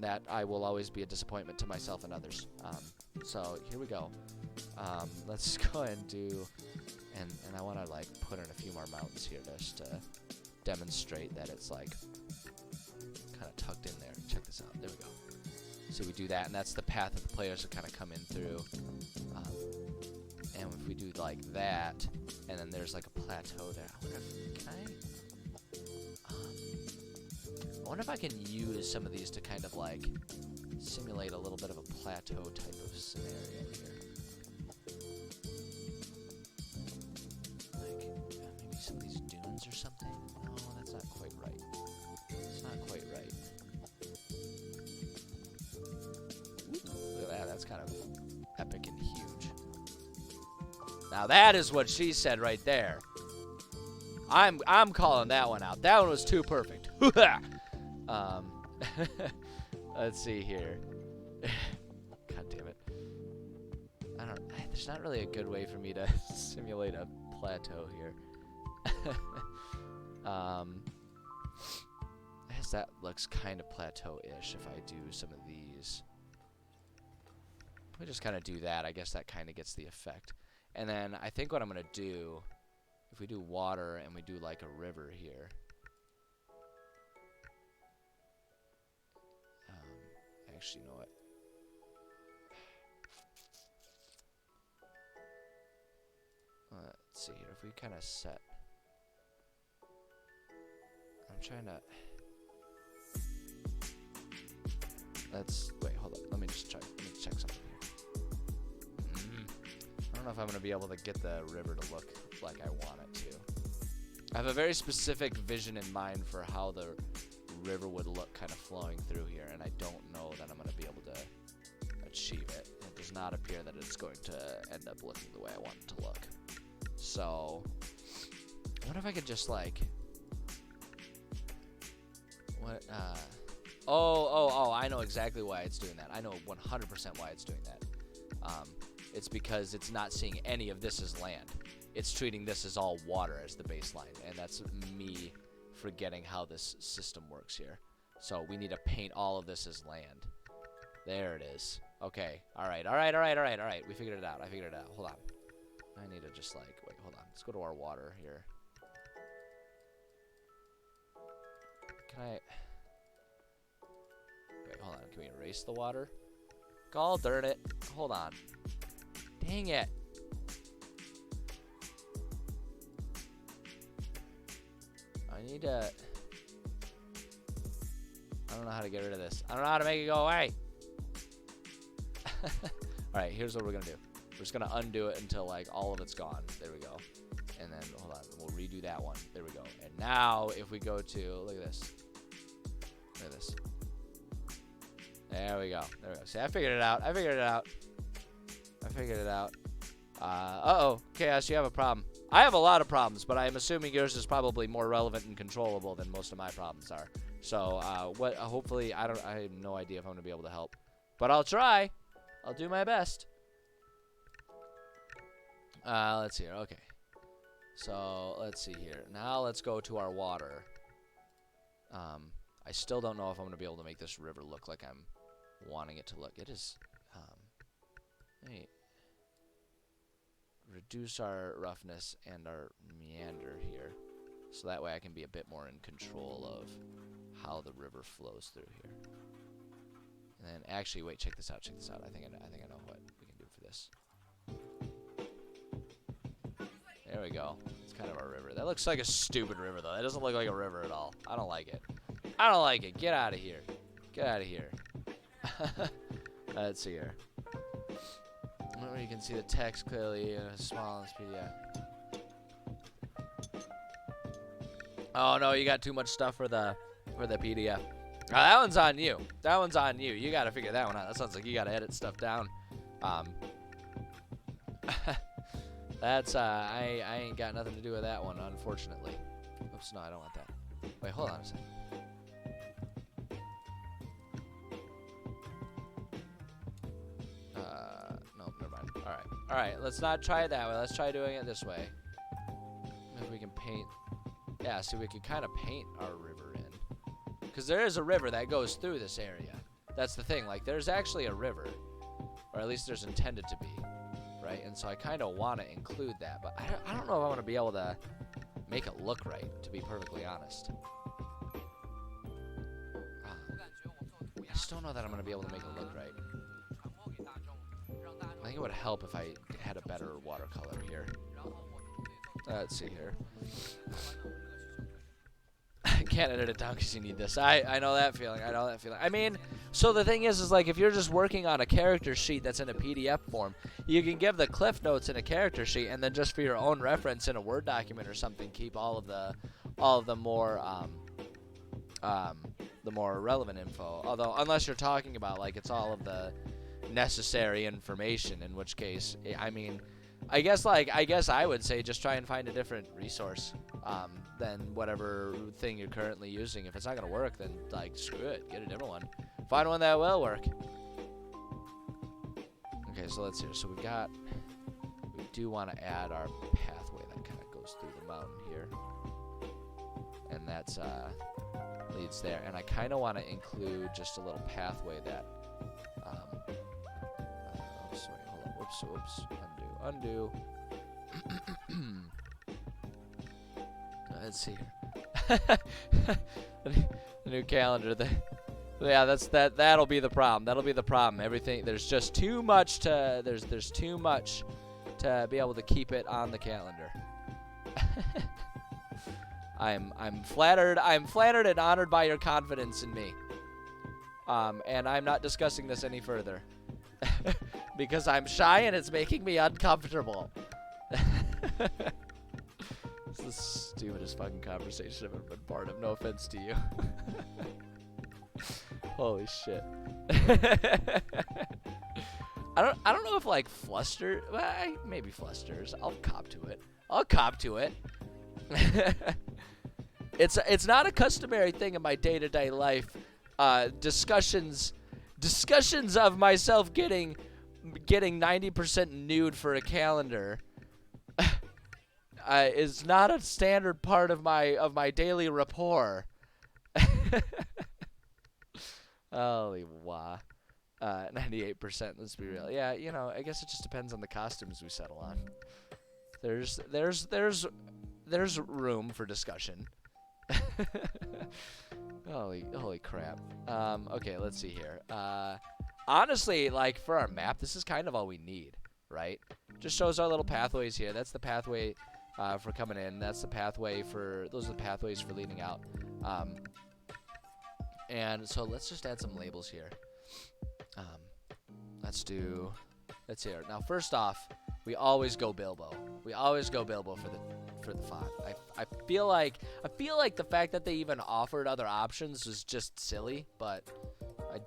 Speaker 1: that I will always be a disappointment to myself and others. So here we go. Let's go ahead and do, and I want to like put in a few more mountains here just to demonstrate that it's like kind of tucked in there. Check this out. There we go. So we do that, and that's the path that the players will kind of come in through. And if we do like that, and then there's like a plateau there. I wonder if I can use some of these to kind of like simulate a little bit of a plateau type of scenario here. Like maybe some of these dunes or something. No, that's not quite right. It's not quite right. Ooh, look at that. That's kind of epic and huge. Now that is what she said right there. I'm calling that one out. That one was too perfect. Let's see here. God damn it. There's not really a good way for me to simulate a plateau here. I guess that looks kind of plateau-ish if I do some of these. We just kind of do that. I guess that kind of gets the effect. And then I think what I'm going to do, if we do water and we do like a river here. Actually, you know what? Let's see here. If we kind of set. I'm trying to. Wait, hold up. Let me check something here. I don't know if I'm going to be able to get the river to look like I want it to. I have a very specific vision in mind for how the river would look kind of flowing through here, and I don't know that I'm going to be able to achieve it. It does not appear that it's going to end up looking the way I want it to look. So, I wonder if I could just like, I know exactly why it's doing that. I know 100% why it's doing that. It's because it's not seeing any of this as land. It's treating this as all water as the baseline, and that's me forgetting how this system works here. So we need to paint all of this as land. There it is. Okay. All right. We figured it out. I figured it out. Hold on. I need to just like, wait, hold on. Let's go to our water here. Can I? Wait, hold on. Can we erase the water? Gall darn it. Hold on. Dang it. I need to. I don't know how to get rid of this. I don't know how to make it go away. Alright, here's what we're going to do. We're just going to undo it until, like, all of it's gone. There we go. And then, hold on. We'll redo that one. There we go. And now, if we go to, look at this. Look at this. There we go. There we go. See, I figured it out. I figured it out. Uh-oh. Chaos, you have a problem. I have a lot of problems, but I'm assuming yours is probably more relevant and controllable than most of my problems are. So, hopefully, I have no idea if I'm going to be able to help. But I'll try. I'll do my best. Let's see here. Okay. So, let's see here. Now, let's go to our water. I still don't know if I'm going to be able to make this river look like I'm wanting it to look. It is, let me reduce our roughness and our meander here. So that way I can be a bit more in control of how the river flows through here. And then, actually, wait, check this out, check this out. I think I know what we can do for this. There we go. It's kind of our river. That looks like a stupid river, though. That doesn't look like a river at all. I don't like it. I don't like it. Get out of here. Get out of here. Let's see here. Where you can see the text clearly in a small PDF. Oh no, you got too much stuff for the PDF. That one's on you. That one's on you. You gotta figure that one out. That sounds like you gotta edit stuff down. That's I ain't got nothing to do with that one, unfortunately. Oops, no, I don't want that. Wait, hold on a second. No, never mind. All right. Let's not try it that way. Let's try doing it this way. Maybe we can paint. Yeah, see, we can kind of paint our river in, because there is a river that goes through this area. That's the thing. Like, there's actually a river, or at least there's intended to be, right? And so I kind of want to include that, but I don't know if I'm going to be able to make it look right, to be perfectly honest. I just don't know that I'm going to be able to make it look right. I think it would help if I had a better watercolor here. Let's see here. I can't edit it down because you need this. I know that feeling. I know that feeling. I mean, so the thing is like, if you're just working on a character sheet that's in a PDF form, you can give the cliff notes in a character sheet, and then just for your own reference in a Word document or something, keep all of the more relevant info. Although, unless you're talking about like it's all of the necessary information, in which case, I mean, I guess I would say just try and find a different resource than whatever thing you're currently using. If it's not gonna work, then like screw it, get a different one. Find one that will work. Okay, so let's see. So we do want to add our pathway that kind of goes through the mountain here, and that's leads there. And I kind of want to include just a little pathway that oops, wait, hold on. Whoops. Undo. Let's see here. The new calendar. Yeah, that'll be the problem. That'll be the problem. Everything, there's just too much to there's too much to be able to keep it on the calendar. I'm flattered and honored by your confidence in me. And I'm not discussing this any further. Because I'm shy and it's making me uncomfortable. It's the stupidest fucking conversation I've ever been part of. No offense to you. Holy shit. I don't know if like fluster. Well, maybe flusters. I'll cop to it. It's not a customary thing in my day-to-day life. Discussions of myself getting 90% nude for a calendar is not a standard part of my daily rapport. Holy wah. 98%, let's be real. Yeah, you know, I guess it just depends on the costumes we settle on. There's room for discussion. Holy crap. Okay, let's see here. Honestly, like, for our map, this is kind of all we need, right? Just shows our little pathways here. That's the pathway for coming in. That's the pathway for, those are the pathways for leading out. And so let's just add some labels here. Let's see here. Now, first off, we always go Bilbo. We always go Bilbo for the font. I feel like the fact that they even offered other options was just silly, but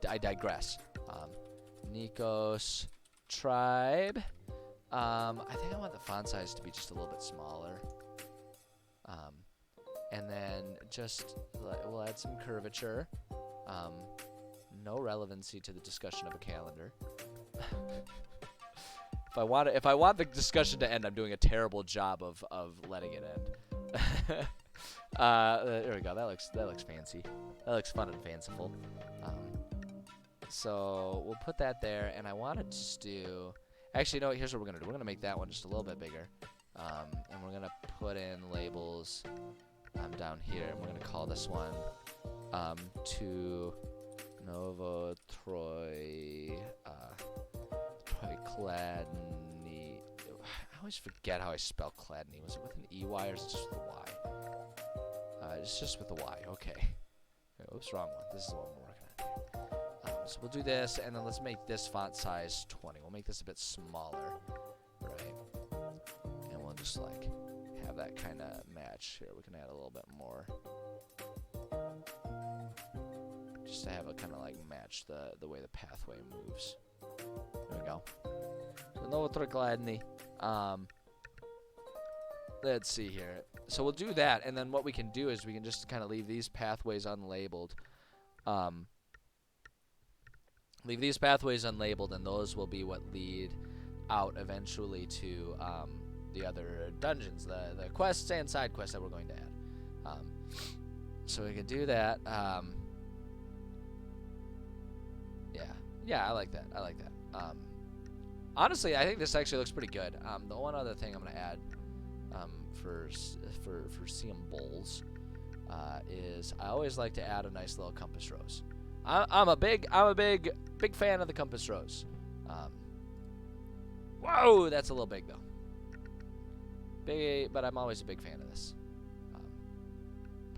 Speaker 1: I digress. Nikos tribe. I think I want the font size to be just a little bit smaller. And then just we'll add some curvature. No relevancy to the discussion of a calendar. If I want the discussion to end, I'm doing a terrible job of letting it end. There we go. That looks fancy. That looks fun and fanciful. So we'll put that there, and I want to just do. Actually, no. Here's what we're gonna do. We're gonna make that one just a little bit bigger, and we're gonna put in labels down here, and we're gonna call this one to Novo Troy Kladny. I always forget how I spell Kladny. Was it with an EY or is it just with a Y? It's just with a Y. Okay. Oops, wrong one. This is the one we're working on. So we'll do this, and then let's make this font size 20. We'll make this a bit smaller, right? And we'll just like have that kind of match here. We can add a little bit more, just to have it kind of like match the way the pathway moves. There we go. So Novotrokladny. Let's see here. So we'll do that, and then what we can do is we can just kind of leave these pathways unlabeled. Leave these pathways unlabeled, and those will be what lead out eventually to the other dungeons, the quests and side quests that we're going to add. So we can do that. Yeah, I like that. Honestly, I think this actually looks pretty good. The one other thing I'm gonna add for CM Bowls is I always like to add a nice little compass rose. I'm a big fan of the compass rose. Whoa, that's a little big though. Big, but I'm always a big fan of this.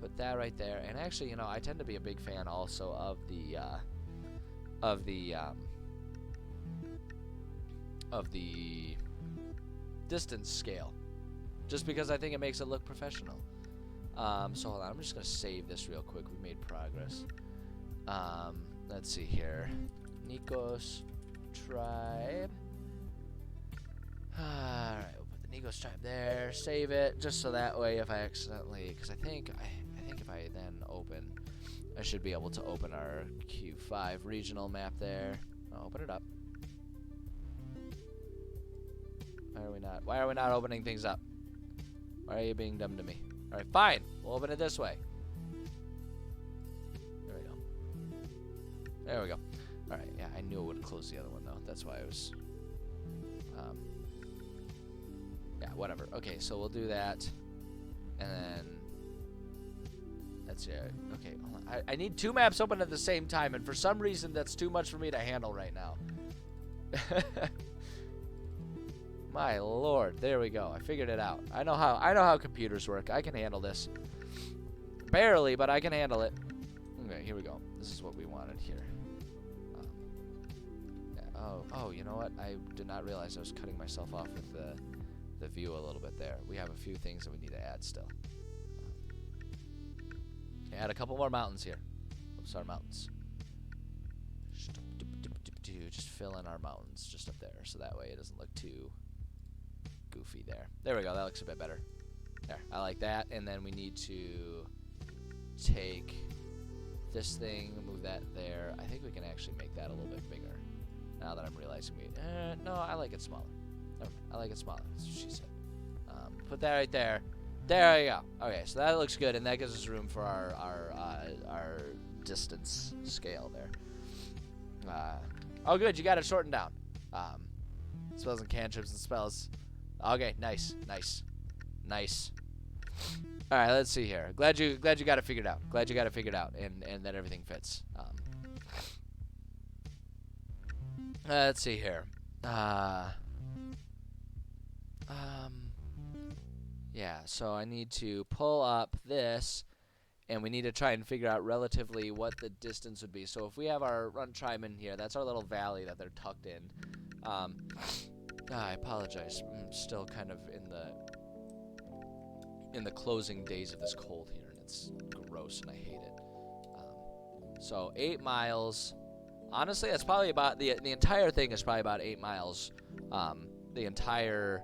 Speaker 1: Put that right there, and actually, I tend to be a big fan also of the distance scale, just because I think it makes it look professional. So hold on, I'm just gonna save this real quick. We made progress. Let's see here. Nikos tribe. Alright, we'll put the Nikos tribe there. Save it, just so that way if I accidentally, because I think if I then open, I should be able to open our Q5 regional map there. I'll open it up. Why are we not opening things up? Why are you being dumb to me? Alright, fine. We'll open it this way. There we go. Alright, yeah, I knew it would close the other one, though. That's why I was... yeah, whatever. Okay, so we'll do that. And then... That's it. Okay, hold on. I need two maps open at the same time, and for some reason, that's too much for me to handle right now. My lord. There we go. I figured it out. I know how computers work. I can handle this. Barely, but I can handle it. Okay, here we go. This is what we wanted here. Oh, you know what? I did not realize I was cutting myself off with the view a little bit there. We have a few things that we need to add still. Add a couple more mountains here. Oops, our mountains. Just fill in our mountains just up there, so that way it doesn't look too goofy there. There we go. That looks a bit better. There. I like that. And then we need to take this thing, move that there. I think we can actually make that a little bit bigger. Now that I'm realizing no, I like it smaller. Never mind. I like it smaller. That's what she said. Put that right there. There you go. Okay, so that looks good, and that gives us room for our distance scale there. Oh, good. You got it shortened down. Spells and cantrips and spells. Okay, nice. All right, let's see here. Glad you got it figured out. And that everything fits. Let's see here. Yeah, so I need to pull up this, and we need to try and figure out relatively what the distance would be. So if we have our run tribe in here, that's our little valley that they're tucked in. I apologize. I'm still kind of in the closing days of this cold here, and it's gross, and I hate it. So 8 miles. Honestly, that's probably about the entire thing is probably about 8 miles. The entire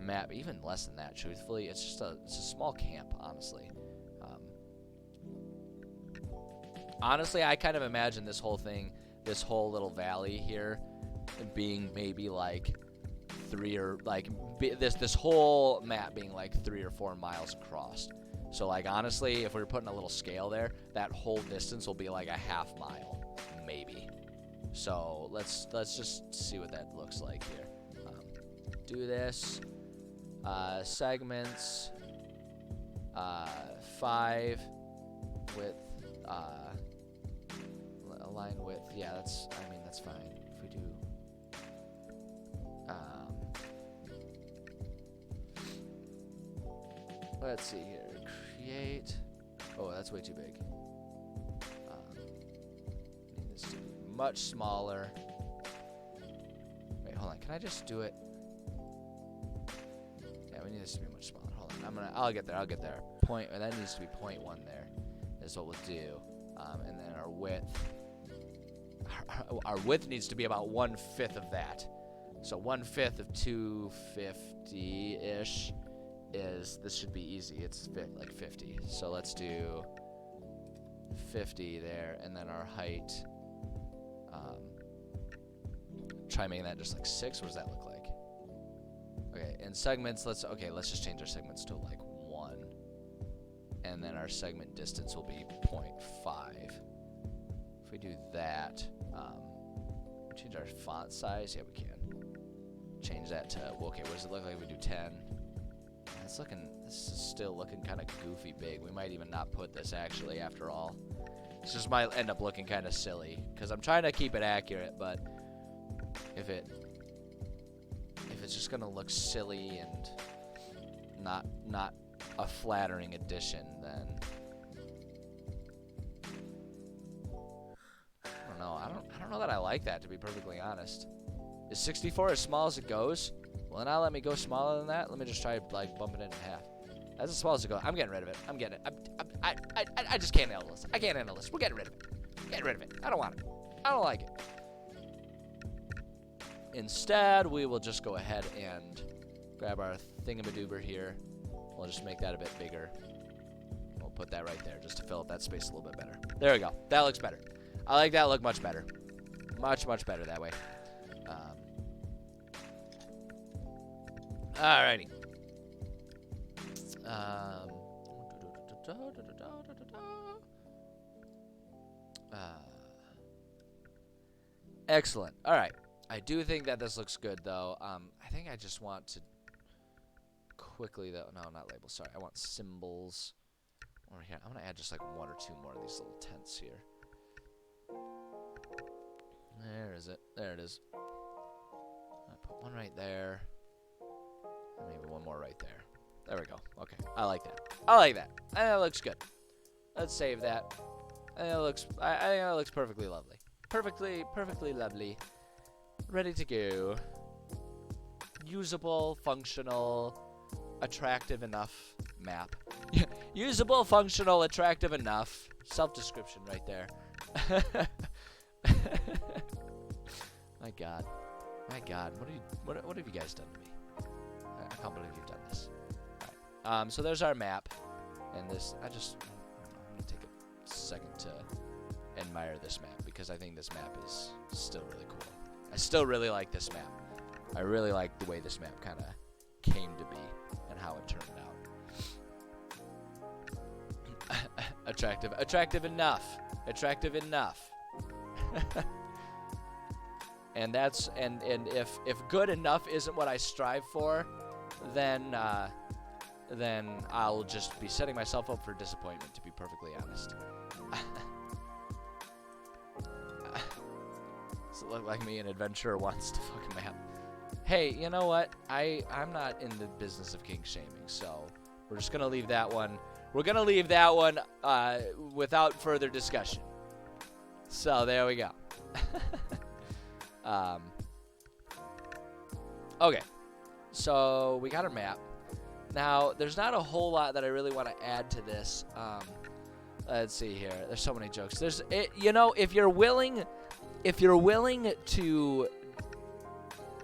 Speaker 1: map, even less than that. Truthfully, it's just a small camp. Honestly, honestly, I kind of imagine this whole thing, this whole little valley here, being maybe like this whole map being like 3 or 4 miles across. So like honestly, if we were putting a little scale there, that whole distance will be like a half mile, maybe. So let's just see what that looks like here. Do this. Segments. 5 width. Align width. Yeah, that's fine. If we do. Let's see here. Create. Oh, that's way too big. Need this to be much smaller. Wait, hold on. Can I just do it? Yeah, we need this to be much smaller. Hold on. I'll get there. That needs to be 0.1 there. Is what we'll do. And then our width. Our width needs to be about 1/5 of that. So 1/5 of 250-ish. This should be easy. It's like 50. So let's do 50 there, and then our height. Try making that just like 6. What does that look like? Okay, and segments. Let's just change our segments to like 1, and then our segment distance will be 0.5. If we do that, change our font size. Yeah, we can change that to okay. What does it look like if we do 10? This is still looking kind of goofy big. We might even not put this actually after all. This just might end up looking kind of silly because I'm trying to keep it accurate, but if it's just gonna look silly and not a flattering addition, then I don't know. I don't know that I like that, to be perfectly honest. Is 64 as small as it goes? Well, now let me go smaller than that. Let me just try like bumping it in half. That's as small as it goes. I'm getting rid of it. I'm getting it. I just can't handle this. I can't handle this. We're getting rid of it. Getting rid of it. I don't want it. I don't like it. Instead, we will just go ahead and grab our thingamadoober here. We'll just make that a bit bigger. We'll put that right there just to fill up that space a little bit better. There we go. That looks better. I like that look much better. Much, much better that way. Alrighty. Excellent. All right. I do think that this looks good, though. I think I just want to quickly, though. No, not labels. Sorry. I want symbols. Over here. I'm going to add just like 1 or 2 more of these little tents here. There is it. There it is. I put one right there. And maybe one more right there. There we go. Okay. I like that. I like that. I think that looks good. Let's save that. I think that looks perfectly lovely. Perfectly lovely. Ready to go. Usable, functional, attractive enough map. Usable, functional, attractive enough. Self-description right there. My God. My God. What have you guys done to me? I can't believe you've done this. All right. So there's our map. And this, I'm going to take a second to admire this map because I think this map is still really cool. I still really like this map. I really like the way this map kind of came to be and how it turned out. Attractive enough. And that's and if good enough isn't what I strive for, then I'll just be setting myself up for disappointment, to be perfectly honest. Does it look like me, an adventurer wants to fuck a map? Hey, you know what? I'm not in the business of kink shaming, so we're just gonna leave that one. We're gonna leave that one without further discussion. So there we go. Okay, so we got our map. Now, there's not a whole lot that I really want to add to this. Let's see here. There's so many jokes. You know, if you're willing to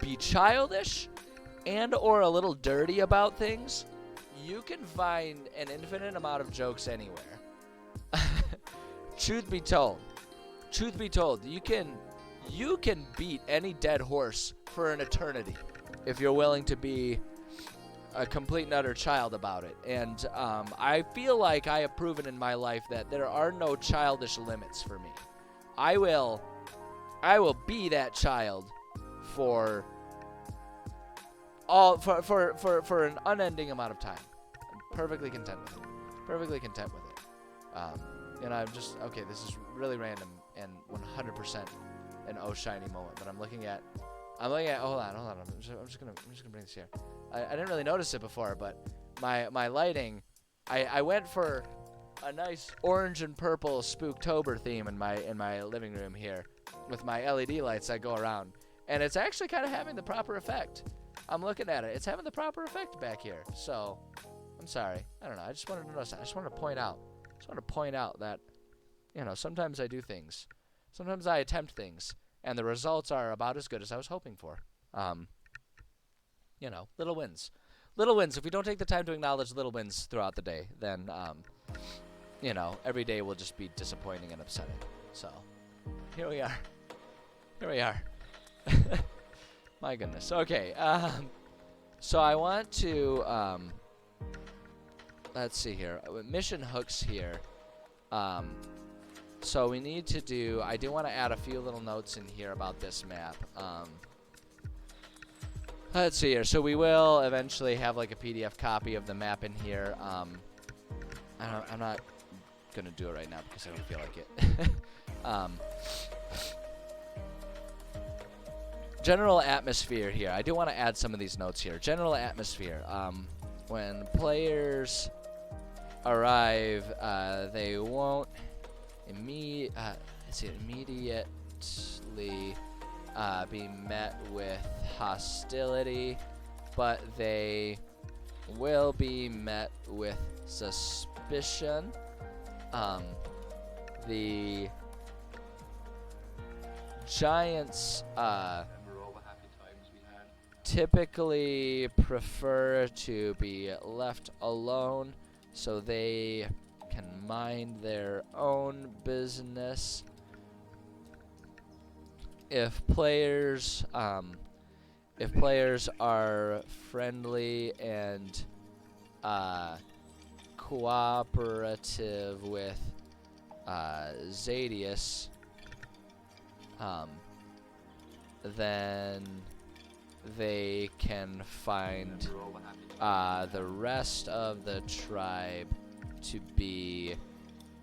Speaker 1: be childish and or a little dirty about things, you can find an infinite amount of jokes anywhere. Truth be told, you can beat any dead horse for an eternity if you're willing to be a complete and utter child about it. And I feel like I have proven in my life that there are no childish limits for me. I will be that child for an unending amount of time. I'm perfectly content with it. And I'm just, okay, this is really random and 100% an oh shiny moment, but I'm looking at, hold on, I'm just gonna bring this here. I didn't really notice it before, but my lighting, I went for a nice orange and purple Spooktober theme in my living room here with my LED lights that go around, and it's actually kind of having the proper effect. I'm looking at it. It's having the proper effect back here. So, I'm sorry. I don't know. I just wanted to notice that. I just wanted to point out that, you know, sometimes I do things. Sometimes I attempt things, and the results are about as good as I was hoping for. You know, little wins. Little wins. If we don't take the time to acknowledge little wins throughout the day, then, you know, every day will just be disappointing and upsetting. So, here we are. My goodness. Okay. So I want to, let's see here. Mission hooks here. So we need to do, I do want to add a few little notes in here about this map. Let's see here. So we will eventually have like a PDF copy of the map in here. I'm not going to do it right now because I don't feel like it. General atmosphere here. I do want to add some of these notes here. General atmosphere. When players arrive, they won't immediately be met with hostility, but they will be met with suspicion. The Giants typically prefer to be left alone so they can mind their own business. If players are friendly and cooperative with Zadius, then they can find the rest of the tribe to be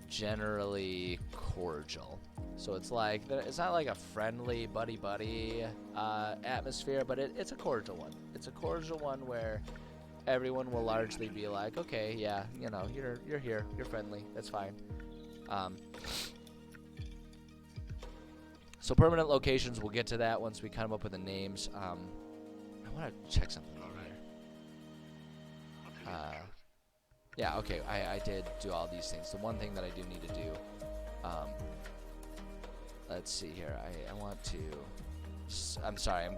Speaker 1: generally cordial. So it's like, it's not like a friendly buddy-buddy atmosphere, but it's a cordial one. It's a cordial one where everyone will largely be like, okay, yeah, you know, you're here, you're friendly, that's fine. So permanent locations, we'll get to that once we come up with the names. I want to check something over here. Yeah, okay, I did do all these things. The one thing that I do need to do, let's see here. I want to. I'm sorry. I'm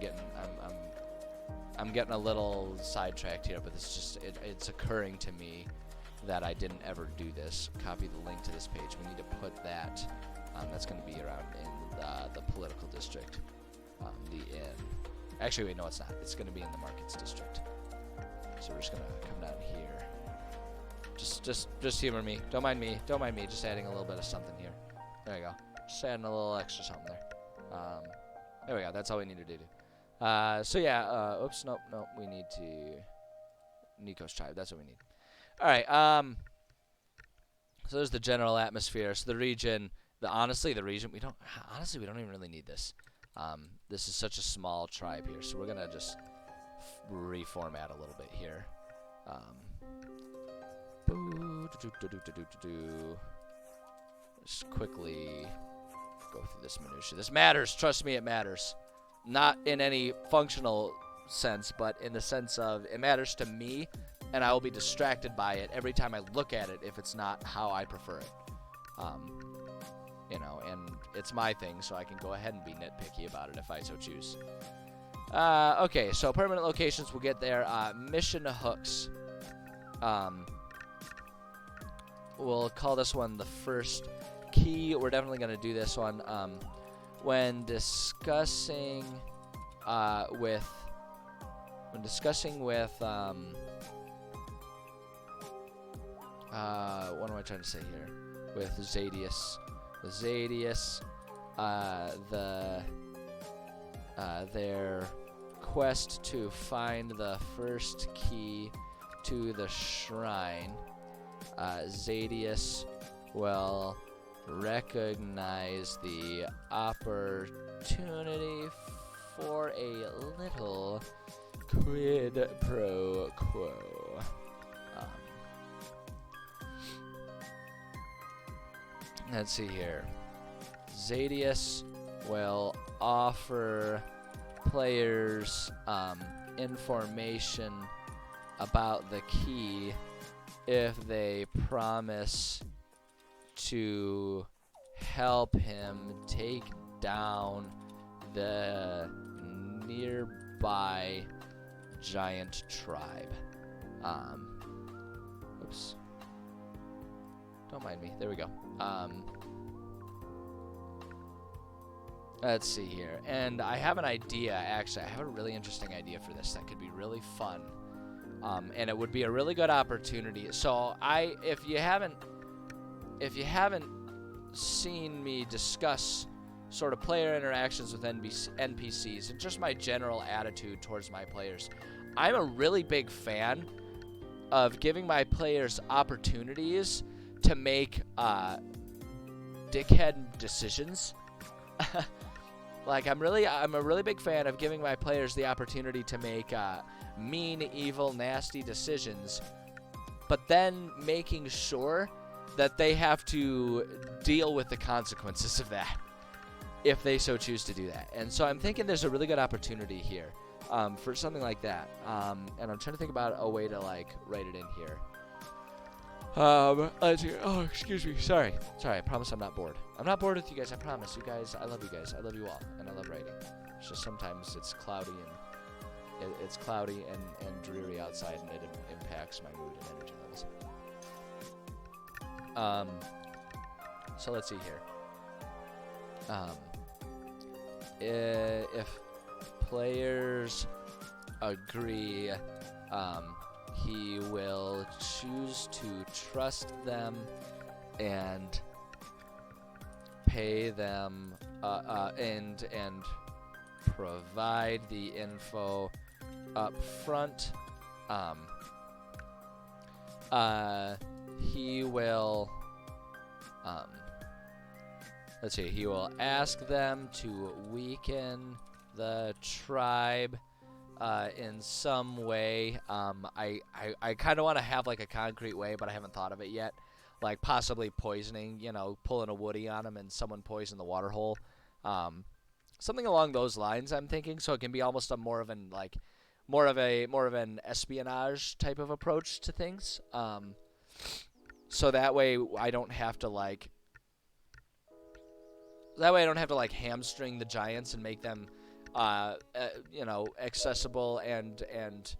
Speaker 1: getting a little sidetracked here, but it's just it's occurring to me that I didn't ever do this. Copy the link to this page. We need to put that. That's going to be around in the political district. The inn. Actually, wait, no, it's not. It's going to be in the markets district. So we're just going to come down here. Just humor me. Don't mind me. Don't mind me. Just adding a little bit of something here. There you go. Just adding a little extra something there. There we go. That's all we need to do. So yeah. Oops. Nope. We need to. Nico's tribe. That's what we need. All right. So there's the general atmosphere. So the region. Honestly, the region. We don't even really need this. This is such a small tribe here. So we're gonna just reformat a little bit here. Just quickly go through this minutia. This matters. Trust me, it matters. Not in any functional sense, but in the sense of it matters to me, and I will be distracted by it every time I look at it if it's not how I prefer it. You know, and it's my thing, so I can go ahead and be nitpicky about it if I so choose. Okay, so permanent locations, we'll get there. Mission hooks. We'll call this one the first key. We're definitely going to do this one. When discussing with what am I trying to say here? With Zadius. Their quest to find the first key to the shrine, Zadius will recognize the opportunity for a little quid pro quo. Let's see here. Zadius will offer players information about the key if they promise to help him take down the nearby giant tribe. Oops. Don't mind me. There we go. Let's see here. And I have an idea, actually. I have a really interesting idea for this that could be really fun. And it would be a really good opportunity. So if you haven't seen me discuss sort of player interactions with NPCs and just my general attitude towards my players, I'm a really big fan of giving my players opportunities to make dickhead decisions. Like I'm a really big fan of giving my players the opportunity to make mean, evil, nasty decisions, but then making sure that they have to deal with the consequences of that if they so choose to do that. And so I'm thinking there's a really good opportunity here for something like that. And I'm trying to think about a way to like write it in here. Let's see. Oh, excuse me. Sorry. I promise I'm not bored. I'm not bored with you guys. I promise. You guys, I love you guys. I love you all, and I love writing. It's just sometimes it's cloudy and dreary outside, and it impacts my mood and energy levels. So let's see here. If players agree, he will choose to trust them and pay them and provide the info up front. He will he will ask them to weaken the tribe in some way. I kind of want to have like a concrete way, but I haven't thought of it yet. Like possibly poisoning, pulling a Woody on him and someone poison the water hole. Something along those lines, I'm thinking. So it can be almost more of an espionage type of approach to things. So that way I don't have to hamstring the giants and make them accessible and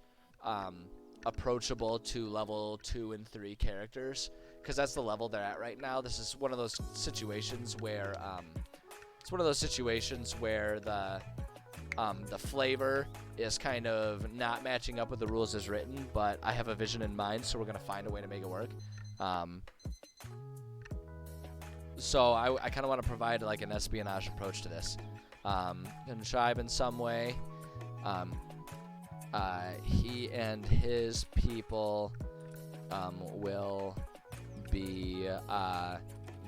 Speaker 1: approachable to level 2 and 3 characters, because that's the level they're at right now. This is one of those situations where the flavor is kind of not matching up with the rules as written, but I have a vision in mind, so we're gonna find a way to make it work. So I kind of want to provide like an espionage approach to this. Contrive in some way. He and his people will be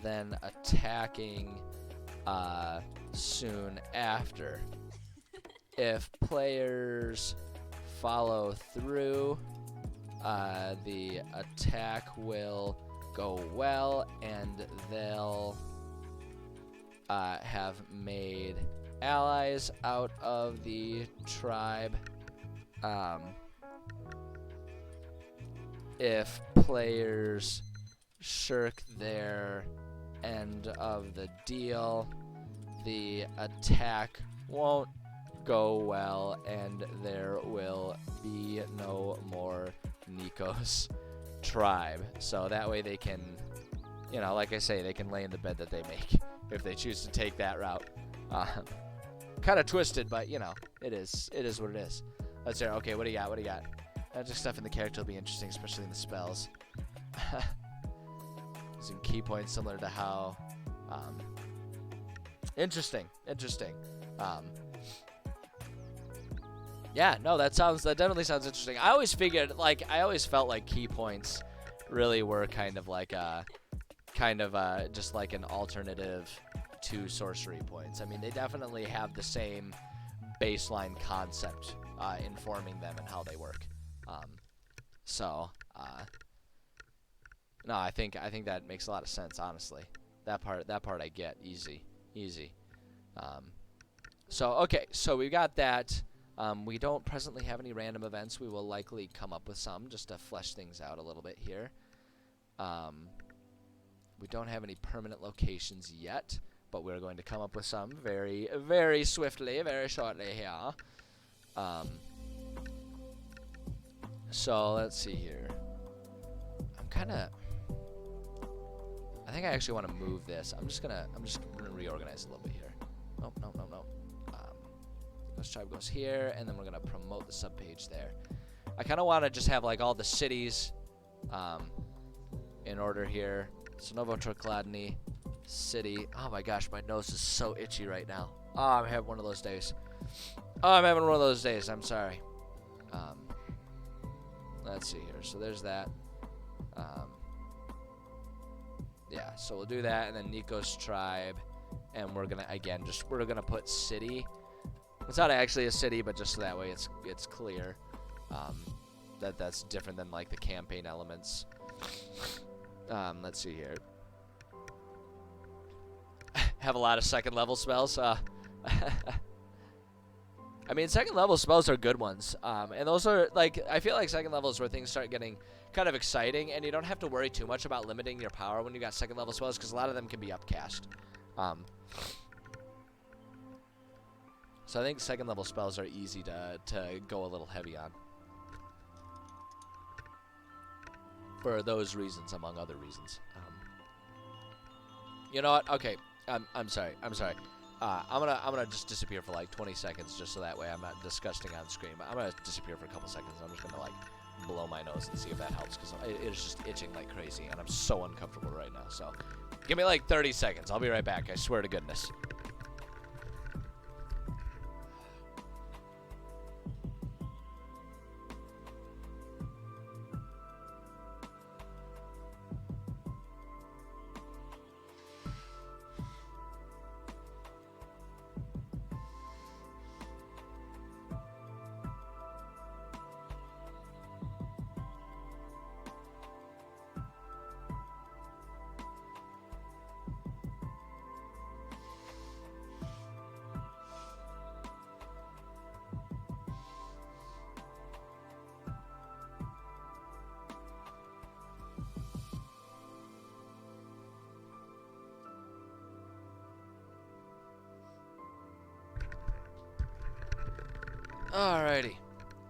Speaker 1: then attacking soon after. If players follow through, the attack will go well, and they'll have made allies out of the tribe. If players shirk their end of the deal, the attack won't go well, and there will be no more Nico's tribe. So that way they can, you know, like I say, they can lay in the bed that they make if they choose to take that route. Kind of twisted, but you know, it is what it is. Let's see. Okay, what do you got? What do you got? Just stuff in the character will be interesting, especially in the spells. Using key points similar to how. Interesting. Yeah, no, that definitely sounds interesting. I always felt like key points really were kind of just like an alternative to sorcery points. I mean, they definitely have the same baseline concept informing them and how they work. No, I think that makes a lot of sense, honestly. That part I get easy. Okay, so we got that. We don't presently have any random events. We will likely come up with some just to flesh things out a little bit here. We don't have any permanent locations yet, but we're going to come up with some very, very swiftly, very shortly here. So let's see here. I think I actually want to move this. I'm just gonna reorganize a little bit here. No. This tribe goes here, and then we're gonna promote the subpage there. I kind of want to just have like all the cities in order here. So Novotrokladny city. Oh my gosh, my nose is so itchy right now. Oh, I'm having one of those days. I'm sorry. Let's see here. So there's that. Yeah, so we'll do that, and then Nico's tribe, and we're gonna put city. It's not actually a city, but just so that way it's clear that's different than like the campaign elements. Let's see here. Have a lot of second level spells. I mean, second level spells are good ones, and those are like, I feel like second level is where things start getting kind of exciting, and you don't have to worry too much about limiting your power when you got second level spells, because a lot of them can be upcast. So I think second level spells are easy to go a little heavy on. For those reasons, among other reasons. You know what? Okay. I'm sorry. I'm gonna just disappear for like 20 seconds, just so that way I'm not disgusting on screen. But I'm gonna disappear for a couple seconds. I'm just gonna like blow my nose and see if that helps, because it is just itching like crazy, and I'm so uncomfortable right now. So give me like 30 seconds. I'll be right back. I swear to goodness.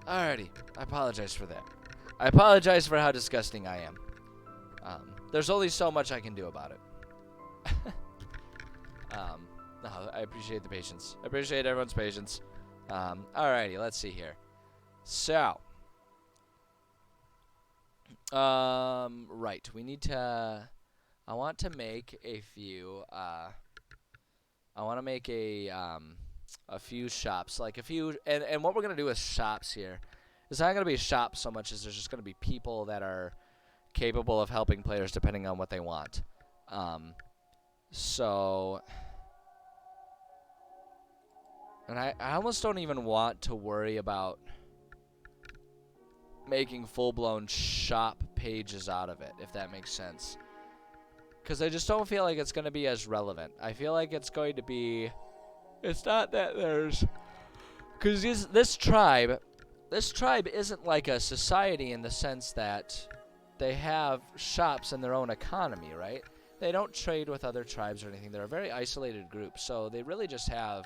Speaker 1: Alrighty. I apologize for that. I apologize for how disgusting I am. There's only so much I can do about it. No, I appreciate the patience. I appreciate everyone's patience. Alrighty, let's see here. So, right, we need to, I want to make a few, I want to make a few shops, like a few, and what we're going to do with shops here is not going to be shops so much as there's just going to be people that are capable of helping players depending on what they want. And I almost don't even want to worry about making full-blown shop pages out of it, if that makes sense. Because I just don't feel like it's going to be as relevant. I feel like it's going to be... It's not that there's... Because this tribe isn't like a society in the sense that they have shops in their own economy, right? they don't trade with other tribes or anything. They're a very isolated group, so they really just have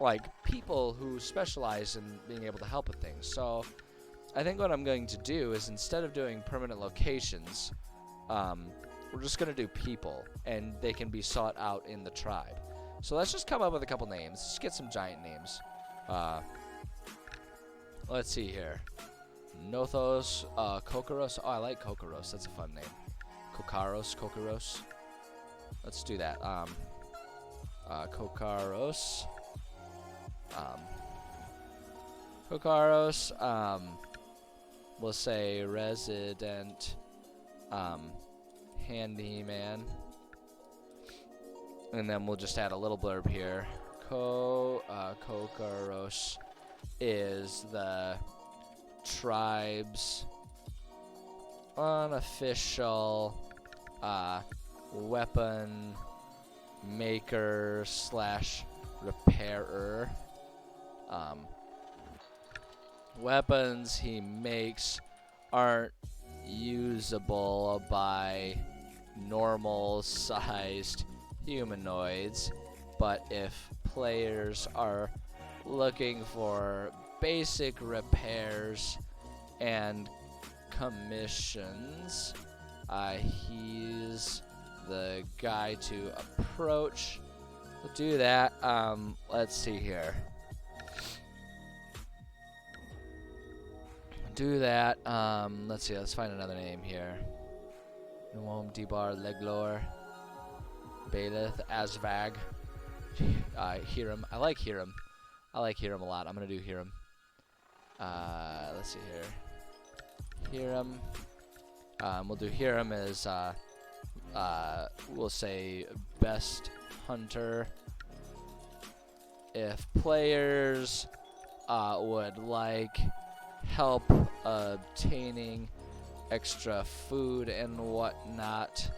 Speaker 1: like people who specialize in being able to help with things. So I think what I'm going to do is, instead of doing permanent locations, we're just going to do people, and they can be sought out in the tribe. So let's just come up with a couple names. Let's get some giant names. Let's see here. Nothos, Kokoros. Oh, I like Kokoros. That's a fun name. Kokaros. Let's do that. Kokaros. Kokaros. We'll say resident handyman. And then we'll just add a little blurb here. Kokaros is the tribe's unofficial weapon maker / repairer. Weapons he makes aren't usable by normal sized humanoids, but if players are looking for basic repairs and commissions, he's the guy to approach. We'll do that. Let's see here. Do that. Let's see. Let's find another name here. Nuom, Debar, Leglor, Baelith, Asvag, Hiram. I like Hiram. I like Hiram a lot. I'm gonna do Hiram. Let's see here. Hiram. We'll do Hiram as we'll say best hunter. If players would like help obtaining extra food and whatnot,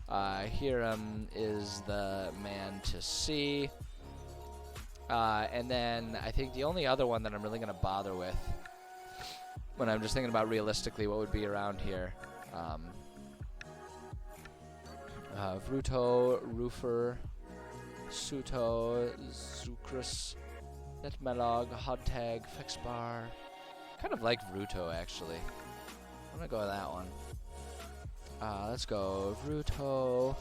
Speaker 1: Hiram is the man to see. And then I think the only other one that I'm really going to bother with, when I'm just thinking about realistically what would be around here, Vruto, Roofer, Suto, Zukrus, Netmelog, Hodtag, Fixbar. Kind of like Vruto, actually. I'm going to go with that one. Let's go Vruto.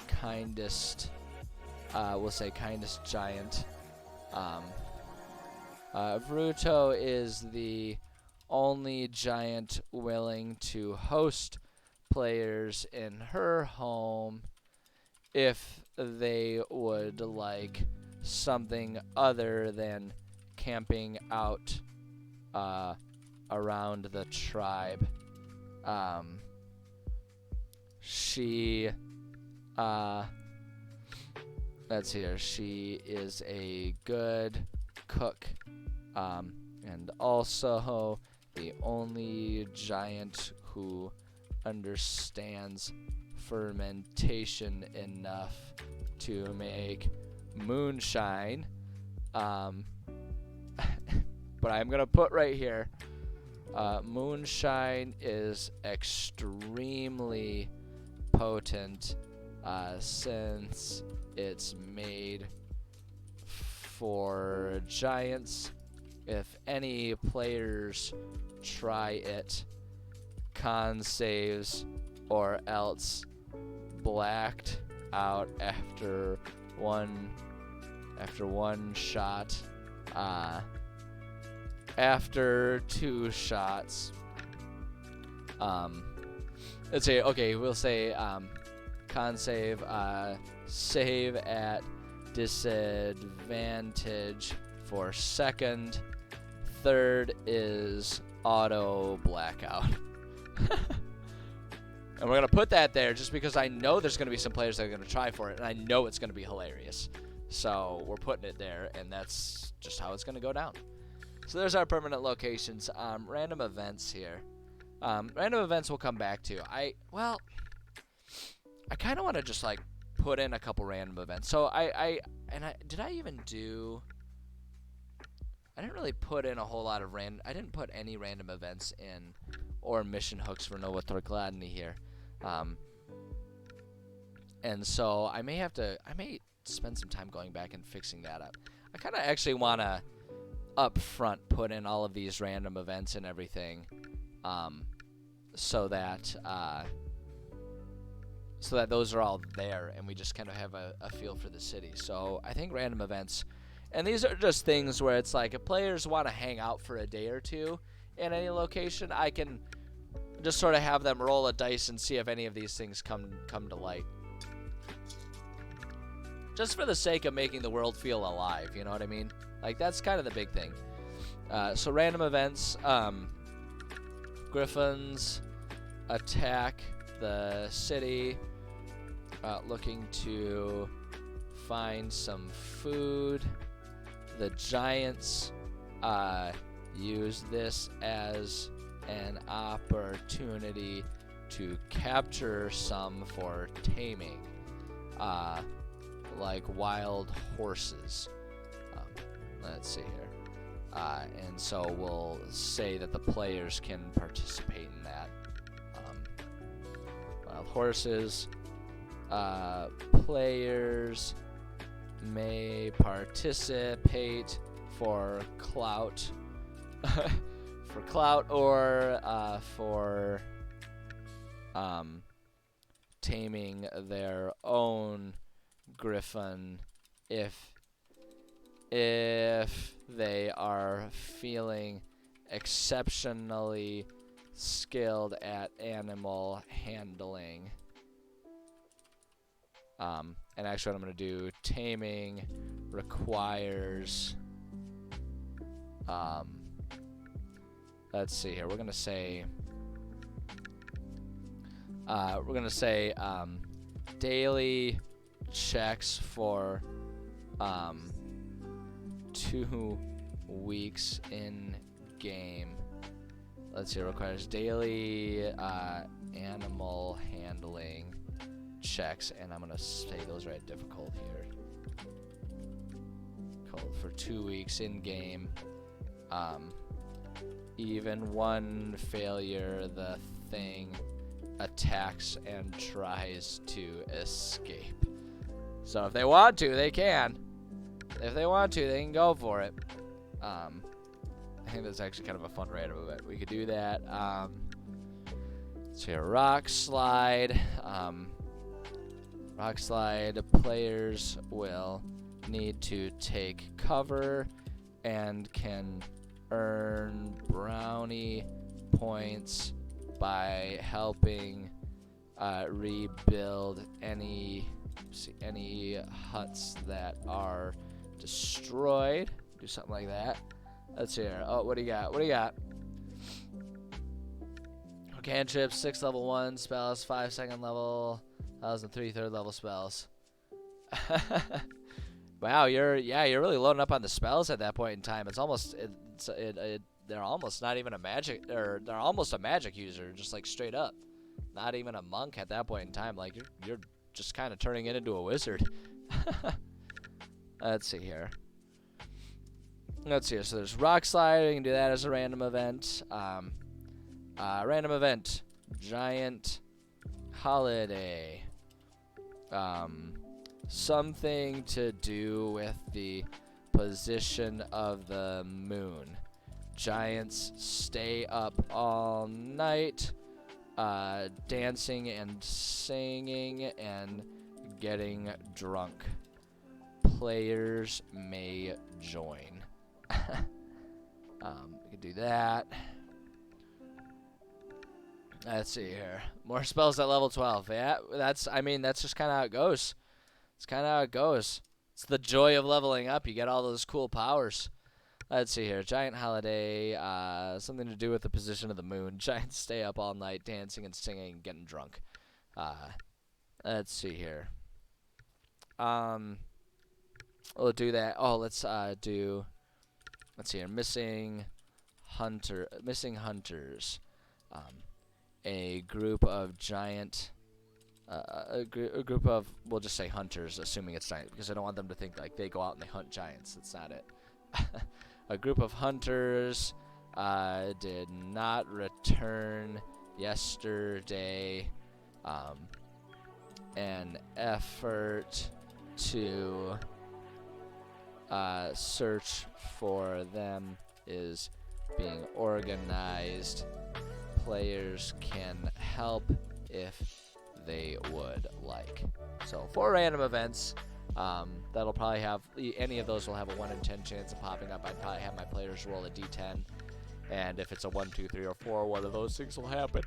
Speaker 1: Kindest. We'll say kindest giant. Vruto is the only giant willing to host players in her home if they would like something other than camping out around the tribe. She let's see here. She is a good cook, and also the only giant who understands fermentation enough to make moonshine. But I'm gonna put right here, moonshine is extremely potent since it's made for giants. If any players try it, con saves or else blacked out after one shot. After 2 shots, let's say, okay, we'll say con save, save at disadvantage for second. Third is auto blackout. And we're going to put that there just because I know there's going to be some players that are going to try for it, and I know it's going to be hilarious. So we're putting it there, and that's just how it's going to go down. So there's our permanent locations. Random events here. Random events we'll come back to. I kind of want to just like put in a couple random events. So I didn't really put in a whole lot of I didn't put any random events in or mission hooks for Nova Torgladny here. And so I may spend some time going back and fixing that up. I kind of actually want to up front put in all of these random events and everything, so that those are all there and we just kind of have a feel for the city. So I think random events, and these are just things where it's like if players want to hang out for a day or two in any location, I can just sort of have them roll a dice and see if any of these things come to light. Just for the sake of making the world feel alive, you know what I mean? Like, that's kind of the big thing. So random events, Griffins attack the city, looking to find some food. The Giants use this as an opportunity to capture some for taming, like wild horses. Let's see here. And so we'll say that the players can participate in that. Wild horses. Players may participate for clout. For clout or for taming their own griffin if they are feeling exceptionally skilled at animal handling. And actually what I'm going to do, taming requires, let's see here, we're going to say daily checks for 2 weeks in game. Let's see, it requires daily animal handling checks, and I'm gonna say those are at difficult here. Called for 2 weeks in game. Even one failure, the thing attacks and tries to escape. So if they want to, they can. If they want to, they can go for it. I think that's actually kind of a fun random event. We could do that. Let's see, a rock slide. Rock slide, players will need to take cover and can earn brownie points by helping rebuild any huts that are destroyed. Do something like that. Let's hear. Oh, what do you got? What do you got? Cantrips, 6 level 1 spells, 5 second level, 3 third level spells. Wow, you're really loading up on the spells at that point in time. It's almost they're almost not even a magic, or they're almost a magic user, just like straight up. Not even a monk at that point in time. Like you're just kind of turning it into a wizard. Let's see here. Let's see here. So there's rock slide. You can do that as a random event. Random event. Giant holiday. Something to do with the position of the moon. Giants stay up all night, dancing and singing and getting drunk. Players may join. We could do that. Let's see here. More spells at level 12. Yeah, that's just kind of how it goes. It's kind of how it goes. It's the joy of leveling up. You get all those cool powers. Let's see here. Giant holiday. Something to do with the position of the moon. Giants stay up all night dancing and singing and getting drunk. Let's see here. We'll do that. Oh, let's see here. Missing hunters. A group of giant. A group of, we'll just say hunters, assuming it's giant, because I don't want them to think like they go out and they hunt giants. That's not it. A group of hunters did not return yesterday. An effort to search for them is being organized. Players can help if they would like. So 4 random events. That'll probably have, any of those will have a 1 in 10 chance of popping up. I'd probably have my players roll a d10. And if it's a 1, 2, 3, or 4, one of those things will happen.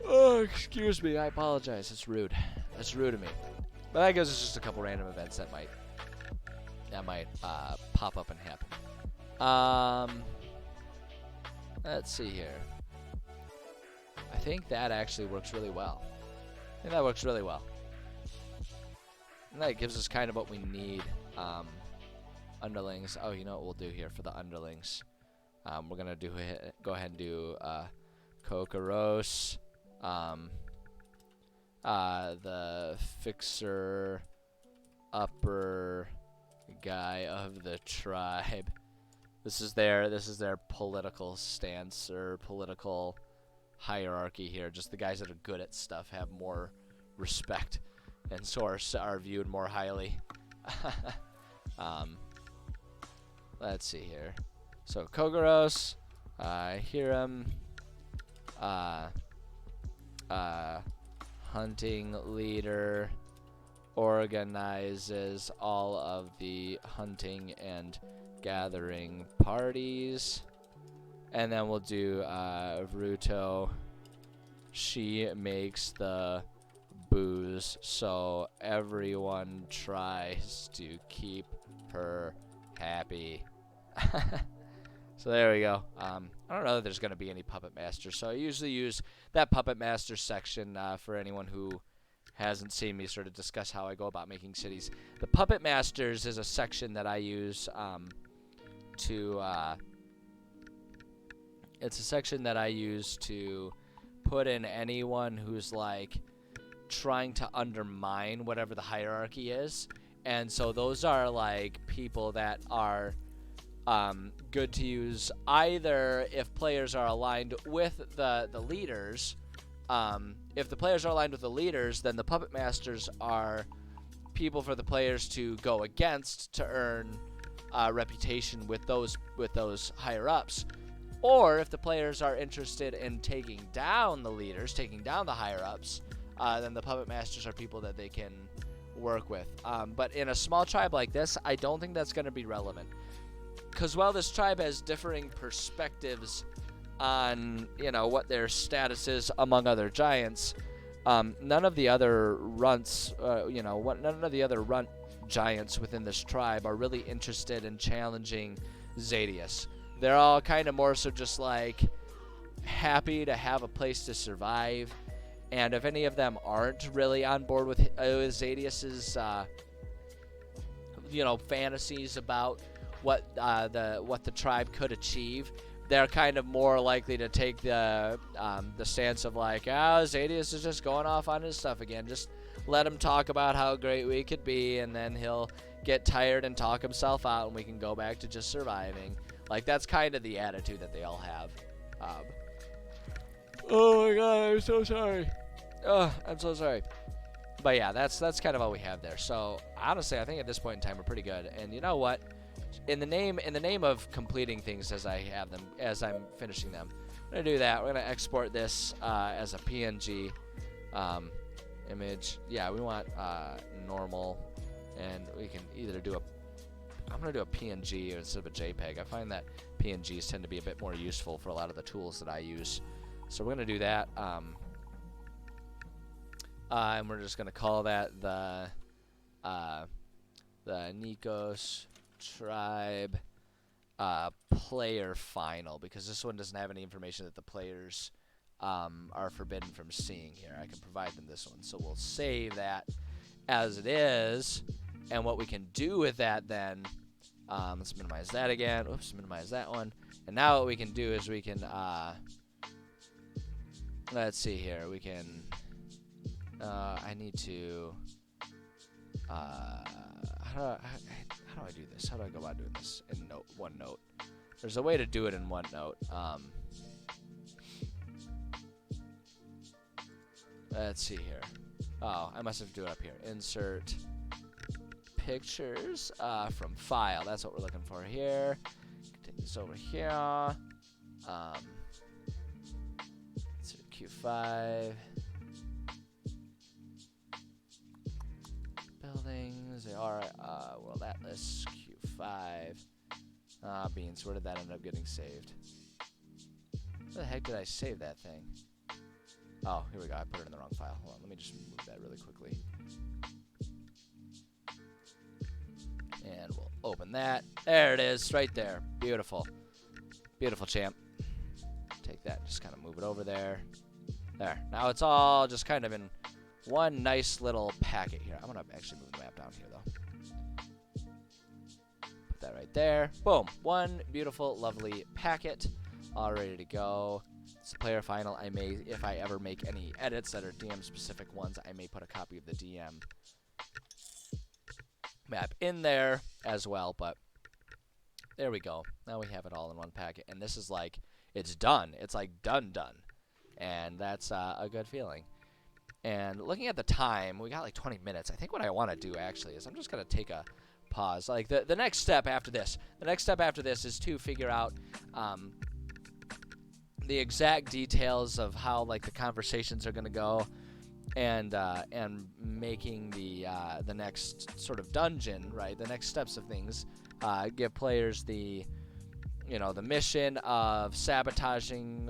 Speaker 1: Oh, excuse me. I apologize. It's rude. That's rude of me. But that gives us just a couple random events that might pop up and happen. Let's see here. I think that actually works really well. I think that works really well. And that gives us kind of what we need. Underlings. Oh, you know what we'll do here for the underlings? We're gonna go ahead and do Kokoros, the fixer upper guy of the tribe. This is their political stance or political hierarchy here. Just the guys that are good at stuff have more respect, and so are viewed more highly. Let's see here. So Kogoros, Hiram, hunting leader, organizes all of the hunting and gathering parties. And then we'll do Ruto. She makes the booze, so everyone tries to keep her happy. So there we go. I don't know that there's going to be any Puppet Masters, so I usually use that Puppet Master section for anyone who hasn't seen me sort of discuss how I go about making cities. The Puppet Masters is a section that I use it's a section that I use to put in anyone who's like trying to undermine whatever the hierarchy is. And so those are like people that are good to use either if players are aligned with the leaders. If the players are aligned with the leaders, then the Puppet Masters are people for the players to go against to earn reputation with those higher ups. Or if the players are interested in taking down the leaders, taking down the higher ups, then the Puppet Masters are people that they can work with. But in a small tribe like this, I don't think that's going to be relevant. Because while this tribe has differing perspectives on, what their status is among other giants, none of the other runts, none of the other runt giants within this tribe are really interested in challenging Zadius. They're all kind of more so just like happy to have a place to survive. And if any of them aren't really on board with Zadius's, fantasies about what the tribe could achieve, they're kind of more likely to take the stance of like, Zadius is just going off on his stuff again. Just let him talk about how great we could be, and then he'll get tired and talk himself out, and we can go back to just surviving. Like, that's kind of the attitude that they all have. Oh my god, I'm so sorry. I'm so sorry. But yeah, that's kind of all we have there. So honestly, I think at this point in time we're pretty good. And you know what? In the name of completing things as I have them, as I'm finishing them, we're gonna do that. We're gonna export this as a PNG image. Yeah, we want normal, and we can either do I'm gonna do a PNG instead of a JPEG. I find that PNGs tend to be a bit more useful for a lot of the tools that I use. So we're gonna do that. And we're just gonna call that the Nikos Tribe player final, because this one doesn't have any information that the players are forbidden from seeing here. I can provide them this one, so we'll save that as it is. And what we can do with that then, let's minimize that again. Oops, minimize that one. And now what we can do is we can let's see here. We can I need to how do I do this? How do I go about doing this in OneNote? There's a way to do it in OneNote. Let's see here. Oh, I must have to do it up here. Insert pictures from file. That's what we're looking for here. Take this over here. Insert Q5. Buildings. They are world atlas Q5. Beans. Where did that end up getting saved? Where the heck did I save that thing? Oh, here we go. I put it in the wrong file. Hold on. Let me just move that really quickly. And we'll open that. There it is. Right there. Beautiful. Beautiful, champ. Take that and just kind of move it over there. There. Now it's all just kind of in one nice little packet here. I'm going to actually move the map down here, though. Put that right there. Boom. One beautiful, lovely packet. All ready to go. It's a player final. I may, if I ever make any edits that are DM-specific ones, I may put a copy of the DM map in there as well, but there we go. Now we have it all in one packet, and this is like, it's done. It's like done. And that's a good feeling. And looking at the time, we got like 20 minutes. I think what I want to do, actually, is I'm just going to take a pause. Like, the next step after this, is to figure out the exact details of how like the conversations are going to go, and making the next sort of dungeon, right? The next steps of things, give players the mission of sabotaging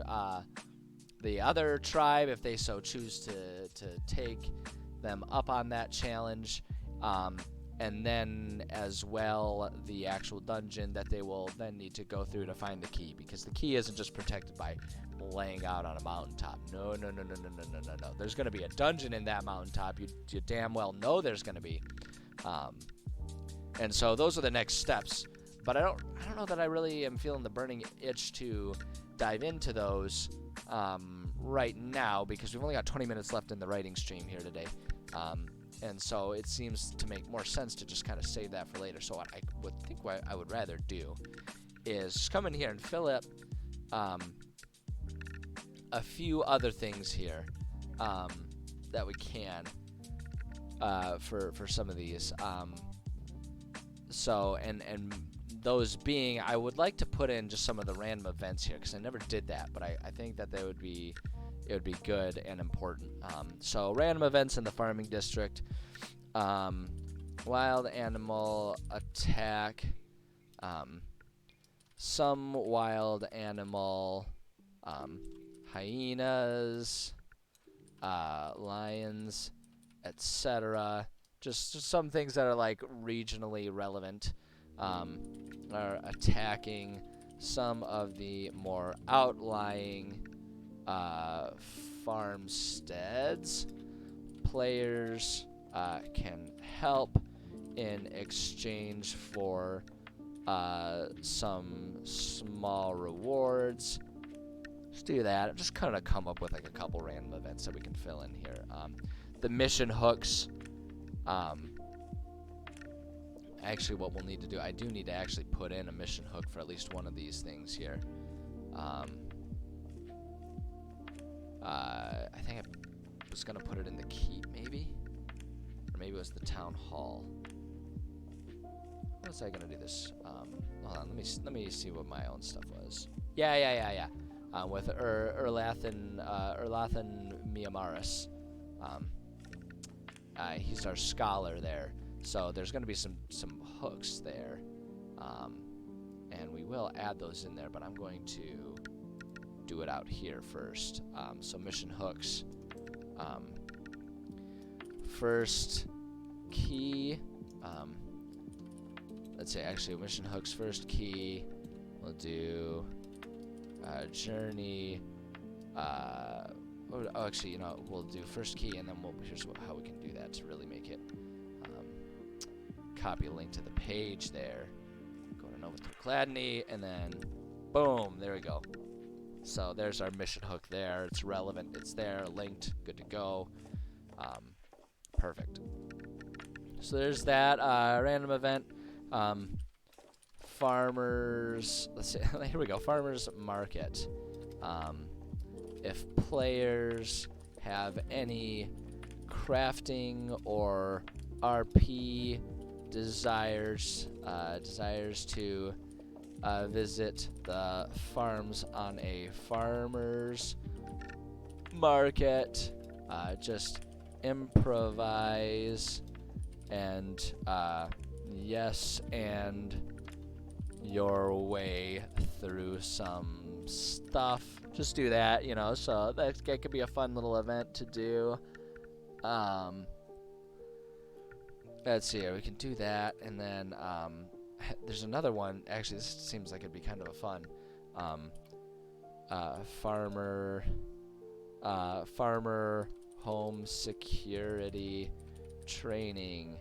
Speaker 1: the other tribe if they so choose to take them up on that challenge, and then as well the actual dungeon that they will then need to go through to find the key, because the key isn't just protected by laying out on a mountaintop. No. There's going to be a dungeon in that mountaintop. You damn well know there's going to be. And so those are the next steps. But I don't know that I really am feeling the burning itch to dive into those right now, because we've only got 20 minutes left in the writing stream here today. And so it seems to make more sense to just kind of save that for later. So what I would rather do is just come in here and fill up a few other things here that we can for some of these. So and those being, I would like to put in just some of the random events here, because I never did that, but I think that it would be good and important. So random events in the farming district, wild animal attack, some wild animal, hyenas, lions, etc. Just some things that are like regionally relevant, are attacking some of the more outlying farmsteads. Players can help in exchange for some small rewards. Let's do that. I'm just kind of come up with like a couple random events that we can fill in here. The mission hooks. Actually, what we'll need to do, I do need to actually put in a mission hook for at least one of these things here. I think I was gonna put it in the keep, maybe, or maybe it was the town hall. How was I gonna do this? Hold on, let me see what my own stuff was. Yeah. With Erlathan Miamaris. He's our scholar there. So there's going to be some hooks there, and we will add those in there, but I'm going to do it out here first. So mission hooks, first key, let's say actually mission hooks first key, we'll do journey, actually, we'll do first key, and then here's how we can do that to really make it. Copy a link to the page there, go to Nova Gladney, and then boom, there we go. So there's our mission hook there. It's relevant, it's there, linked, good to go. Perfect. So there's that random event. farmers. Let's see. Here we go. Farmers market. If players have any crafting or RP desires to visit the farms on a farmer's market, just improvise and yes and your way through some stuff. Just do that, you know, so that could be a fun little event to do. Let's see here, we can do that, and then there's another one. Actually, this seems like it'd be kind of a fun farmer home security training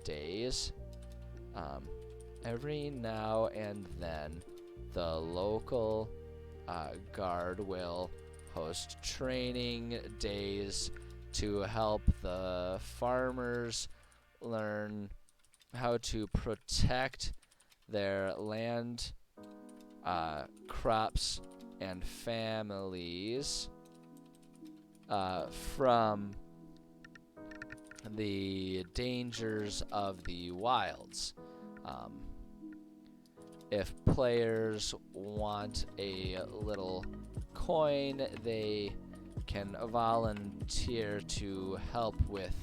Speaker 1: days. Every now and then the local guard will host training days to help the farmers learn how to protect their land, crops, and families from the dangers of the wilds. If players want a little coin, they can volunteer to help with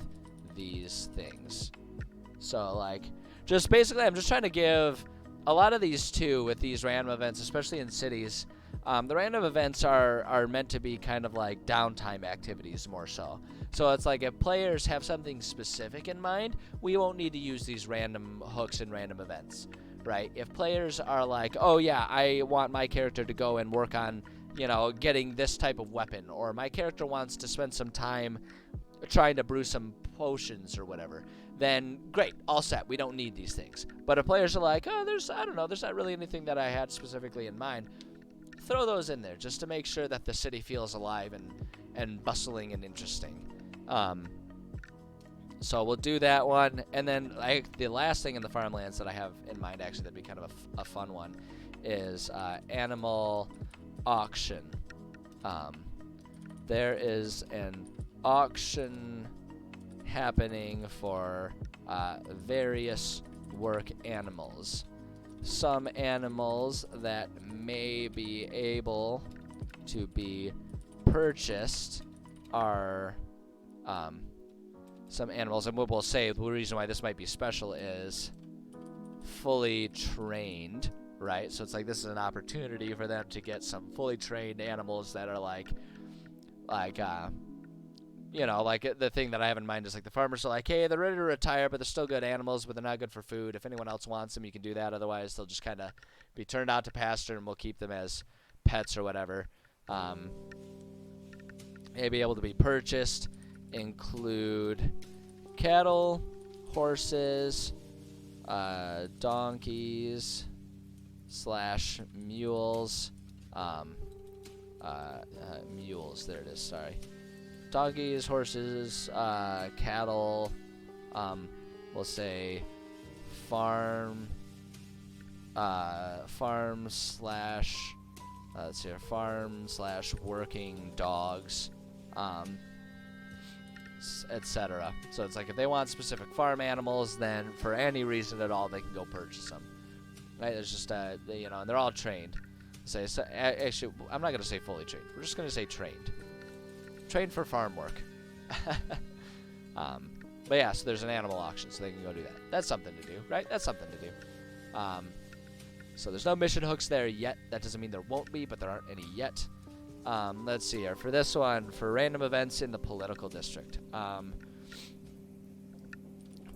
Speaker 1: these things. So, like, just basically, I'm just trying to give a lot of these too with these random events, especially in cities. The random events are meant to be kind of like downtime activities more so. So it's like if players have something specific in mind, we won't need to use these random hooks and random events, right? If players are like, oh yeah, I want my character to go and work on, you know, getting this type of weapon, or my character wants to spend some time trying to brew some potions or whatever, then great, all set. We don't need these things. But if players are like, oh, there's not really anything that I had specifically in mind, throw those in there just to make sure that the city feels alive and bustling and interesting. So we'll do that one. And then the last thing in the farmlands that I have in mind, actually, that'd be kind of a fun one, is animal auction. There is an auction happening for various work animals. Some animals that may be able to be purchased are some animals, and what we'll say, the reason why this might be special is fully trained, right? So it's like this is an opportunity for them to get some fully trained animals that are like you know, like the thing that I have in mind is like the farmers are like, hey, they're ready to retire, but they're still good animals, but they're not good for food. If anyone else wants them, you can do that. Otherwise, they'll just kind of be turned out to pasture, and we'll keep them as pets or whatever. May be able to be purchased, include cattle, horses, donkeys / mules. Mules, there it is, sorry. Donkeys, horses, cattle, we'll say farm / let's see, farm / working dogs, etc. So it's like if they want specific farm animals, then for any reason at all, they can go purchase them. Right? There's just you know, and they're all trained. So actually, I'm not gonna say fully trained. We're just gonna say trained. Trained for farm work. But yeah, so there's an animal auction, so they can go do that. That's something to do, right? That's something to do. So there's no mission hooks there yet. That doesn't mean there won't be, but there aren't any yet. Let's see here. For this one, for random events in the political district.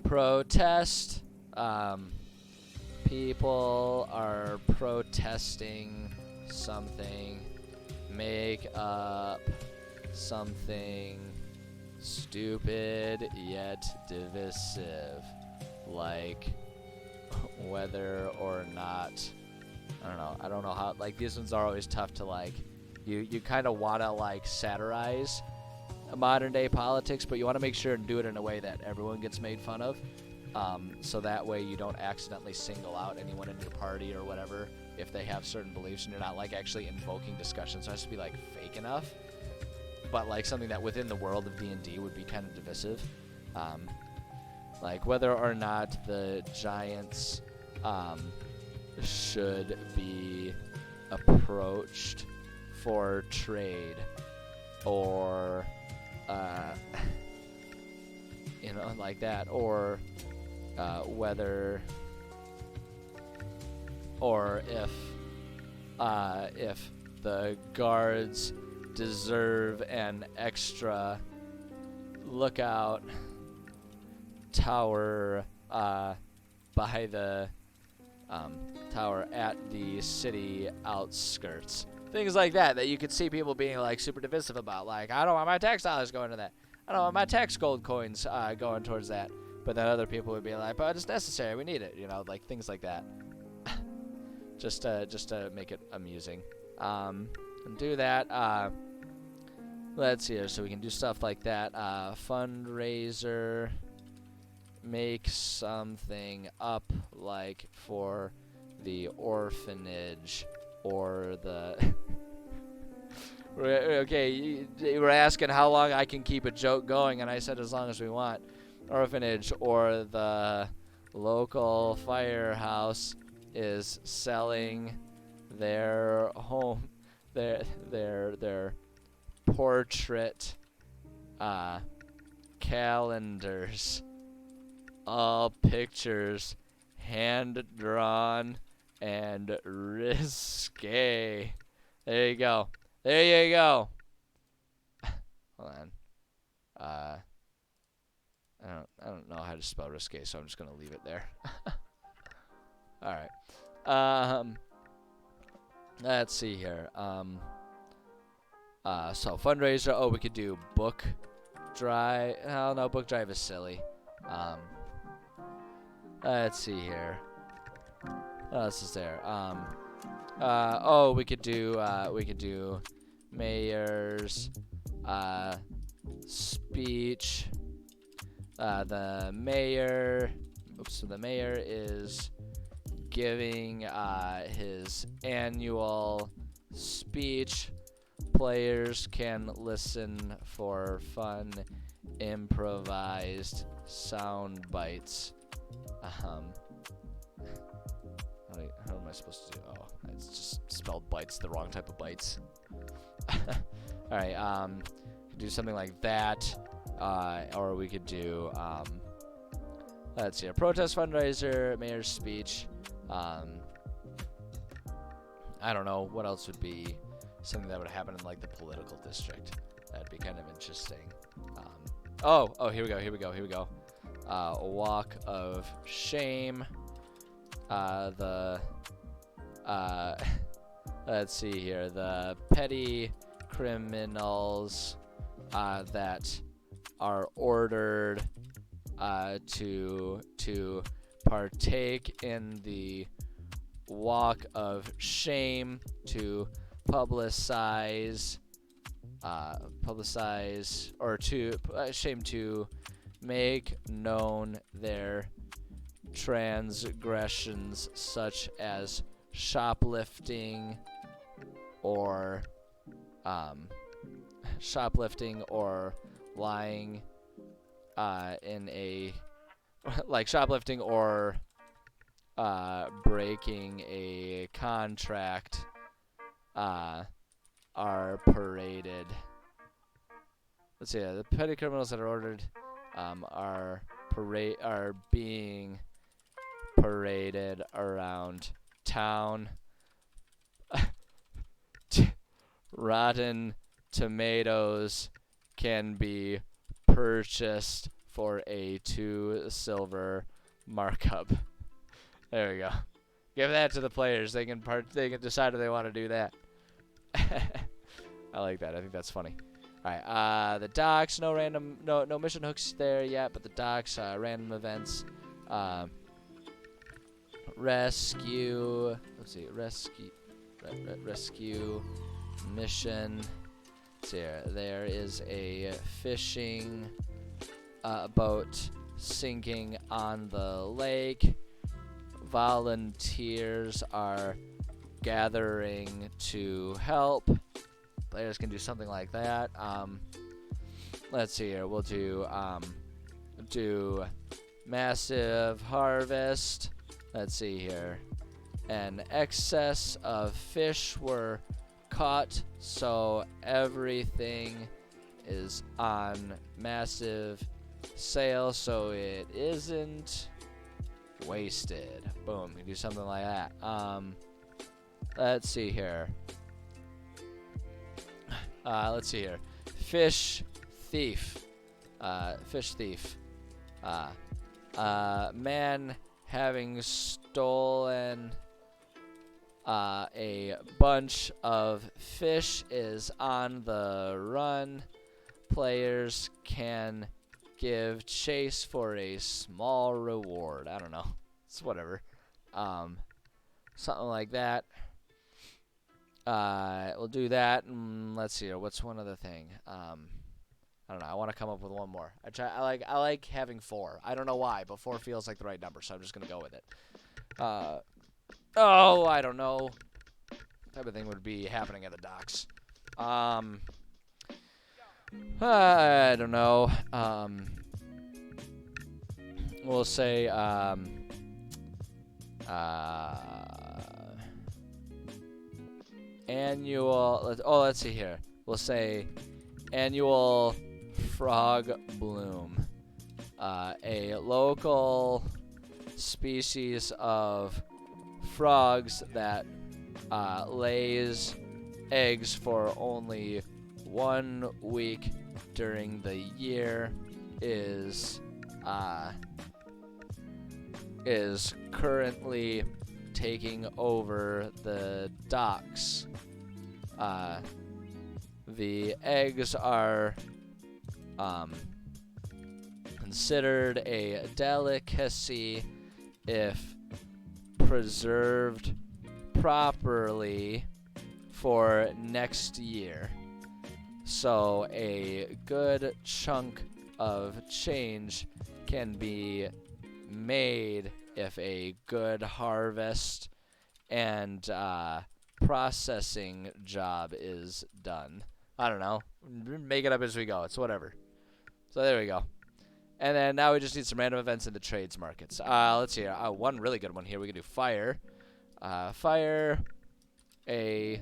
Speaker 1: Protest. People are protesting something. Make up something stupid yet divisive, like whether or not, I don't know how, like these ones are always tough to like, you kind of want to like satirize modern day politics, but you want to make sure and do it in a way that everyone gets made fun of. So that way you don't accidentally single out anyone in your party or whatever if they have certain beliefs and you're not like actually invoking discussion. So it has to be like fake enough, but like something that within the world of D&D would be kind of divisive. Like whether or not the giants should be approached for trade or you know, like that, or whether or if the guards deserve an extra lookout tower by the tower at the city outskirts. Things like that you could see people being like super divisive about. Like, I don't want my tax dollars going to that. I don't want my tax gold coins going towards that. But then other people would be like, but it's necessary. We need it. You know, like things like that. just to make it amusing. And do that. Let's see here. So we can do stuff like that. Fundraiser. Make something up like for the orphanage or the... Okay, you were asking how long I can keep a joke going, and I said as long as we want. Orphanage or the local firehouse is selling their home, their portrait calendars, all pictures hand drawn and risque. There you go. There you go. Hold on. I don't know how to spell risque, so I'm just gonna leave it there. All right. Let's see here. So fundraiser. Oh, we could do book drive. Oh no, book drive is silly. Let's see here. What else is there? Oh, we could do mayor's speech. The mayor is giving his annual speech. Players can listen for fun, improvised sound bites. How am I supposed to do? Oh, it's just spelled bites, the wrong type of bites. All right, do something like that, or we could do, let's see, a protest fundraiser, mayor's speech. I don't know what else would be something that would happen in like the political district. That'd be kind of interesting. Oh, here we go. A walk of shame. Let's see here. The petty criminals that are ordered to partake in the walk of shame to publicize or to shame to make known their transgressions, such as shoplifting or lying in a like shoplifting or breaking a contract are paraded. Let's see, the petty criminals that are ordered are being paraded around town. Rotten tomatoes can be purchased for a 2 silver markup. There we go. Give that to the players. They can decide if they want to do that. I like that. I think that's funny. All right. The docks. No mission hooks there yet, but the docks. Random events. Rescue. Let's see. Rescue mission. Let's see here. There is a fishing boat sinking on the lake. Volunteers are gathering to help. Players can do something like that. Let's see here. We'll do massive harvest. Let's see here. An excess of fish were caught, so everything is on massive sale, so it isn't wasted. Boom. You do something like that. Let's see here. Let's see here. Fish thief. Fish thief. Man having stolen a bunch of fish is on the run. Players can give chase for a small reward. I don't know. It's whatever. Something like that. We'll do that. And let's see here. What's one other thing? I don't know. I want to come up with one more. I like having 4. I don't know why, but 4 feels like the right number, so I'm just gonna go with it. Oh, I don't know. Type of thing would be happening at the docks. I don't know. We'll say annual. Let's see here. We'll say annual frog bloom. A local species of frogs that lays eggs for only 1 week during the year is currently taking over the docks. The eggs are considered a delicacy if preserved properly for next year. So a good chunk of change can be made if a good harvest and processing job is done. I don't know. Make it up as we go. It's whatever. So there we go. And then now we just need some random events in the trades markets. Let's see. One really good one here. We can do fire. Fire. A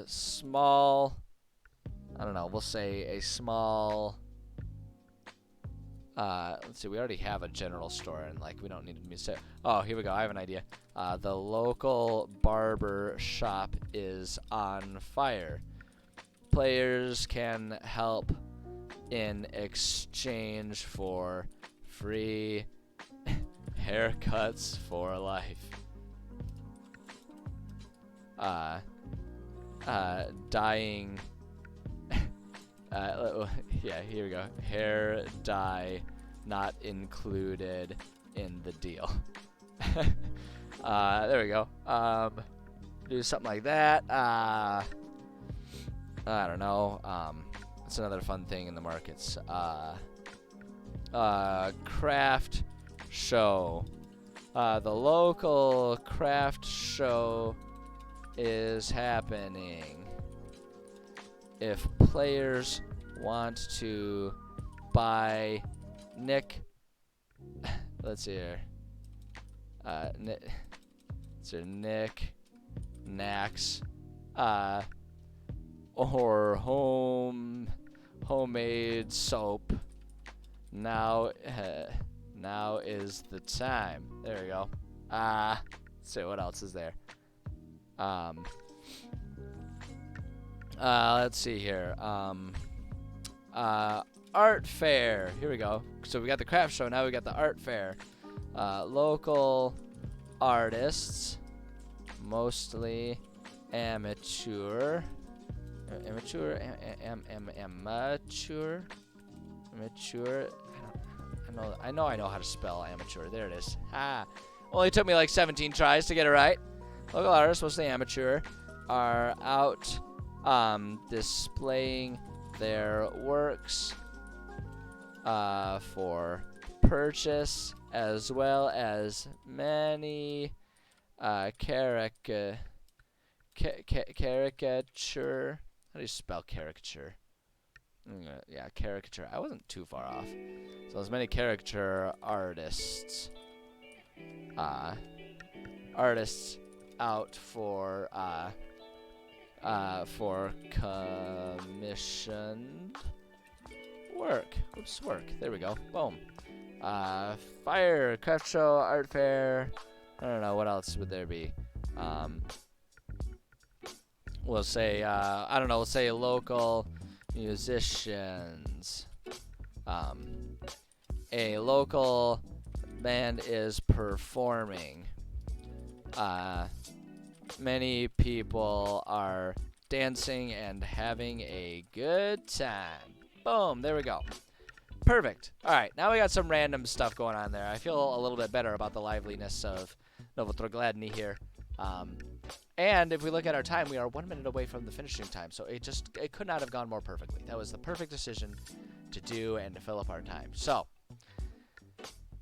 Speaker 1: small. I don't know. We'll say a small. Let's see. We already have a general store, and like we don't need to say. Oh, here we go. I have an idea. The local barber shop is on fire. Players can help in exchange for free haircuts for life. Dyeing. Yeah, here we go. Hair dye not included in the deal. There we go. Do something like that. I don't know. It's another fun thing in the markets. Craft show. The local craft show is happening. If players want to buy let's see here. Nick Knacks or homemade soap. Now is the time. There we go. Let's see what else is there. Let's see here. Art fair. Here we go. So we got the craft show. Now we got the art fair. Local artists, mostly amateur. Amateur. I know how to spell amateur. There it is. Only took me like 17 tries to get it right. Local artists, mostly amateur, are out displaying their works for purchase, as well as many caricature. How do you spell caricature? Yeah, caricature. I wasn't too far off. So as many caricature artists out for commissioned work. Oops, work. There we go. Boom. Fire, craft show, art fair. I don't know, what else would there be? We'll say, I don't know, we'll say local musicians. A local band is performing. Many people are dancing and having a good time. Boom, there we go. Perfect. All right, now we got some random stuff going on there. I feel a little bit better about the liveliness of Novotrogladny here. And if we look at our time, we are 1 minute away from the finishing time, so it could not have gone more perfectly. That was the perfect decision to do and to fill up our time. So,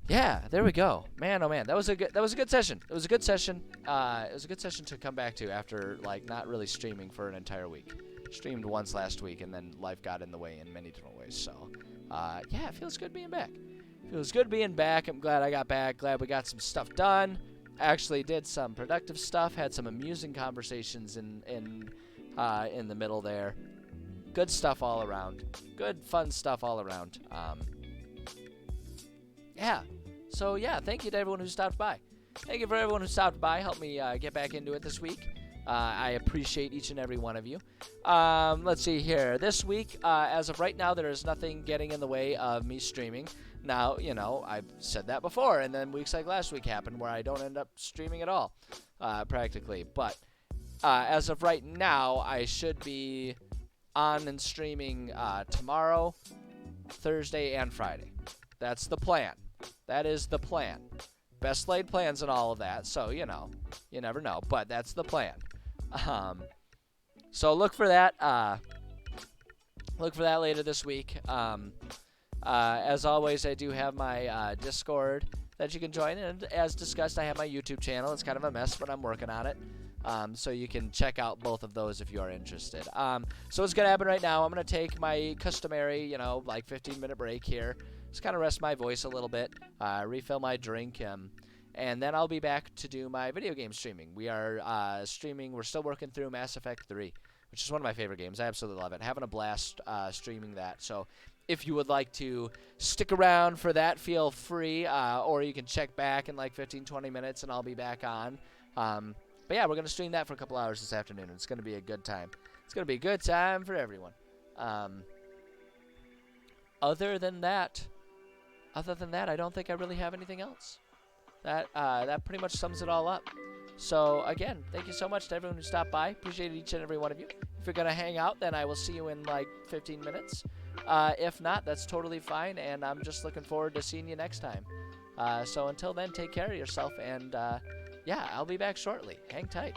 Speaker 1: yeah, there we go. Man, oh man, that was a good session. It was a good session. It was a good session to come back to after like not really streaming for an entire week. Streamed once last week, and then life got in the way in many different ways. So, yeah, it feels good being back. Feels good being back. I'm glad I got back. Glad we got some stuff done. Actually did some productive stuff. Had some amusing conversations in the middle there. Good stuff all around. Good fun stuff all around. Yeah. So yeah, thank you to everyone who stopped by. Thank you for everyone who stopped by. Helped me get back into it this week. I appreciate each and every one of you. Let's see here. This week, as of right now, there is nothing getting in the way of me streaming. Now, you know, I've said that before, and then weeks like last week happened where I don't end up streaming at all, practically. But as of right now, I should be on and streaming tomorrow, Thursday, and Friday. That's the plan. That is the plan. Best laid plans and all of that, so, you know, you never know, but that's the plan. So look for that. Look for that later this week. As always, I do have my Discord that you can join, and as discussed, I have my YouTube channel. It's kind of a mess, but I'm working on it. So you can check out both of those if you are interested. So what's going to happen right now, I'm going to take my customary, you know, like 15-minute break here. Just kind of rest my voice a little bit, refill my drink, and then I'll be back to do my video game streaming. We are streaming, we're still working through Mass Effect 3, which is one of my favorite games. I absolutely love it. Having a blast streaming that. So if you would like to stick around for that, feel free, or you can check back in like 15-20 minutes and I'll be back on. But yeah, we're going to stream that for a couple hours this afternoon. It's going to be a good time. It's going to be a good time for everyone. Other than that, I don't think I really have anything else. That pretty much sums it all up. So, again, thank you so much to everyone who stopped by. Appreciate each and every one of you. If you're going to hang out, then I will see you in like 15 minutes. If not, that's totally fine, and I'm just looking forward to seeing you next time. So until then, take care of yourself, and yeah, I'll be back shortly. Hang tight.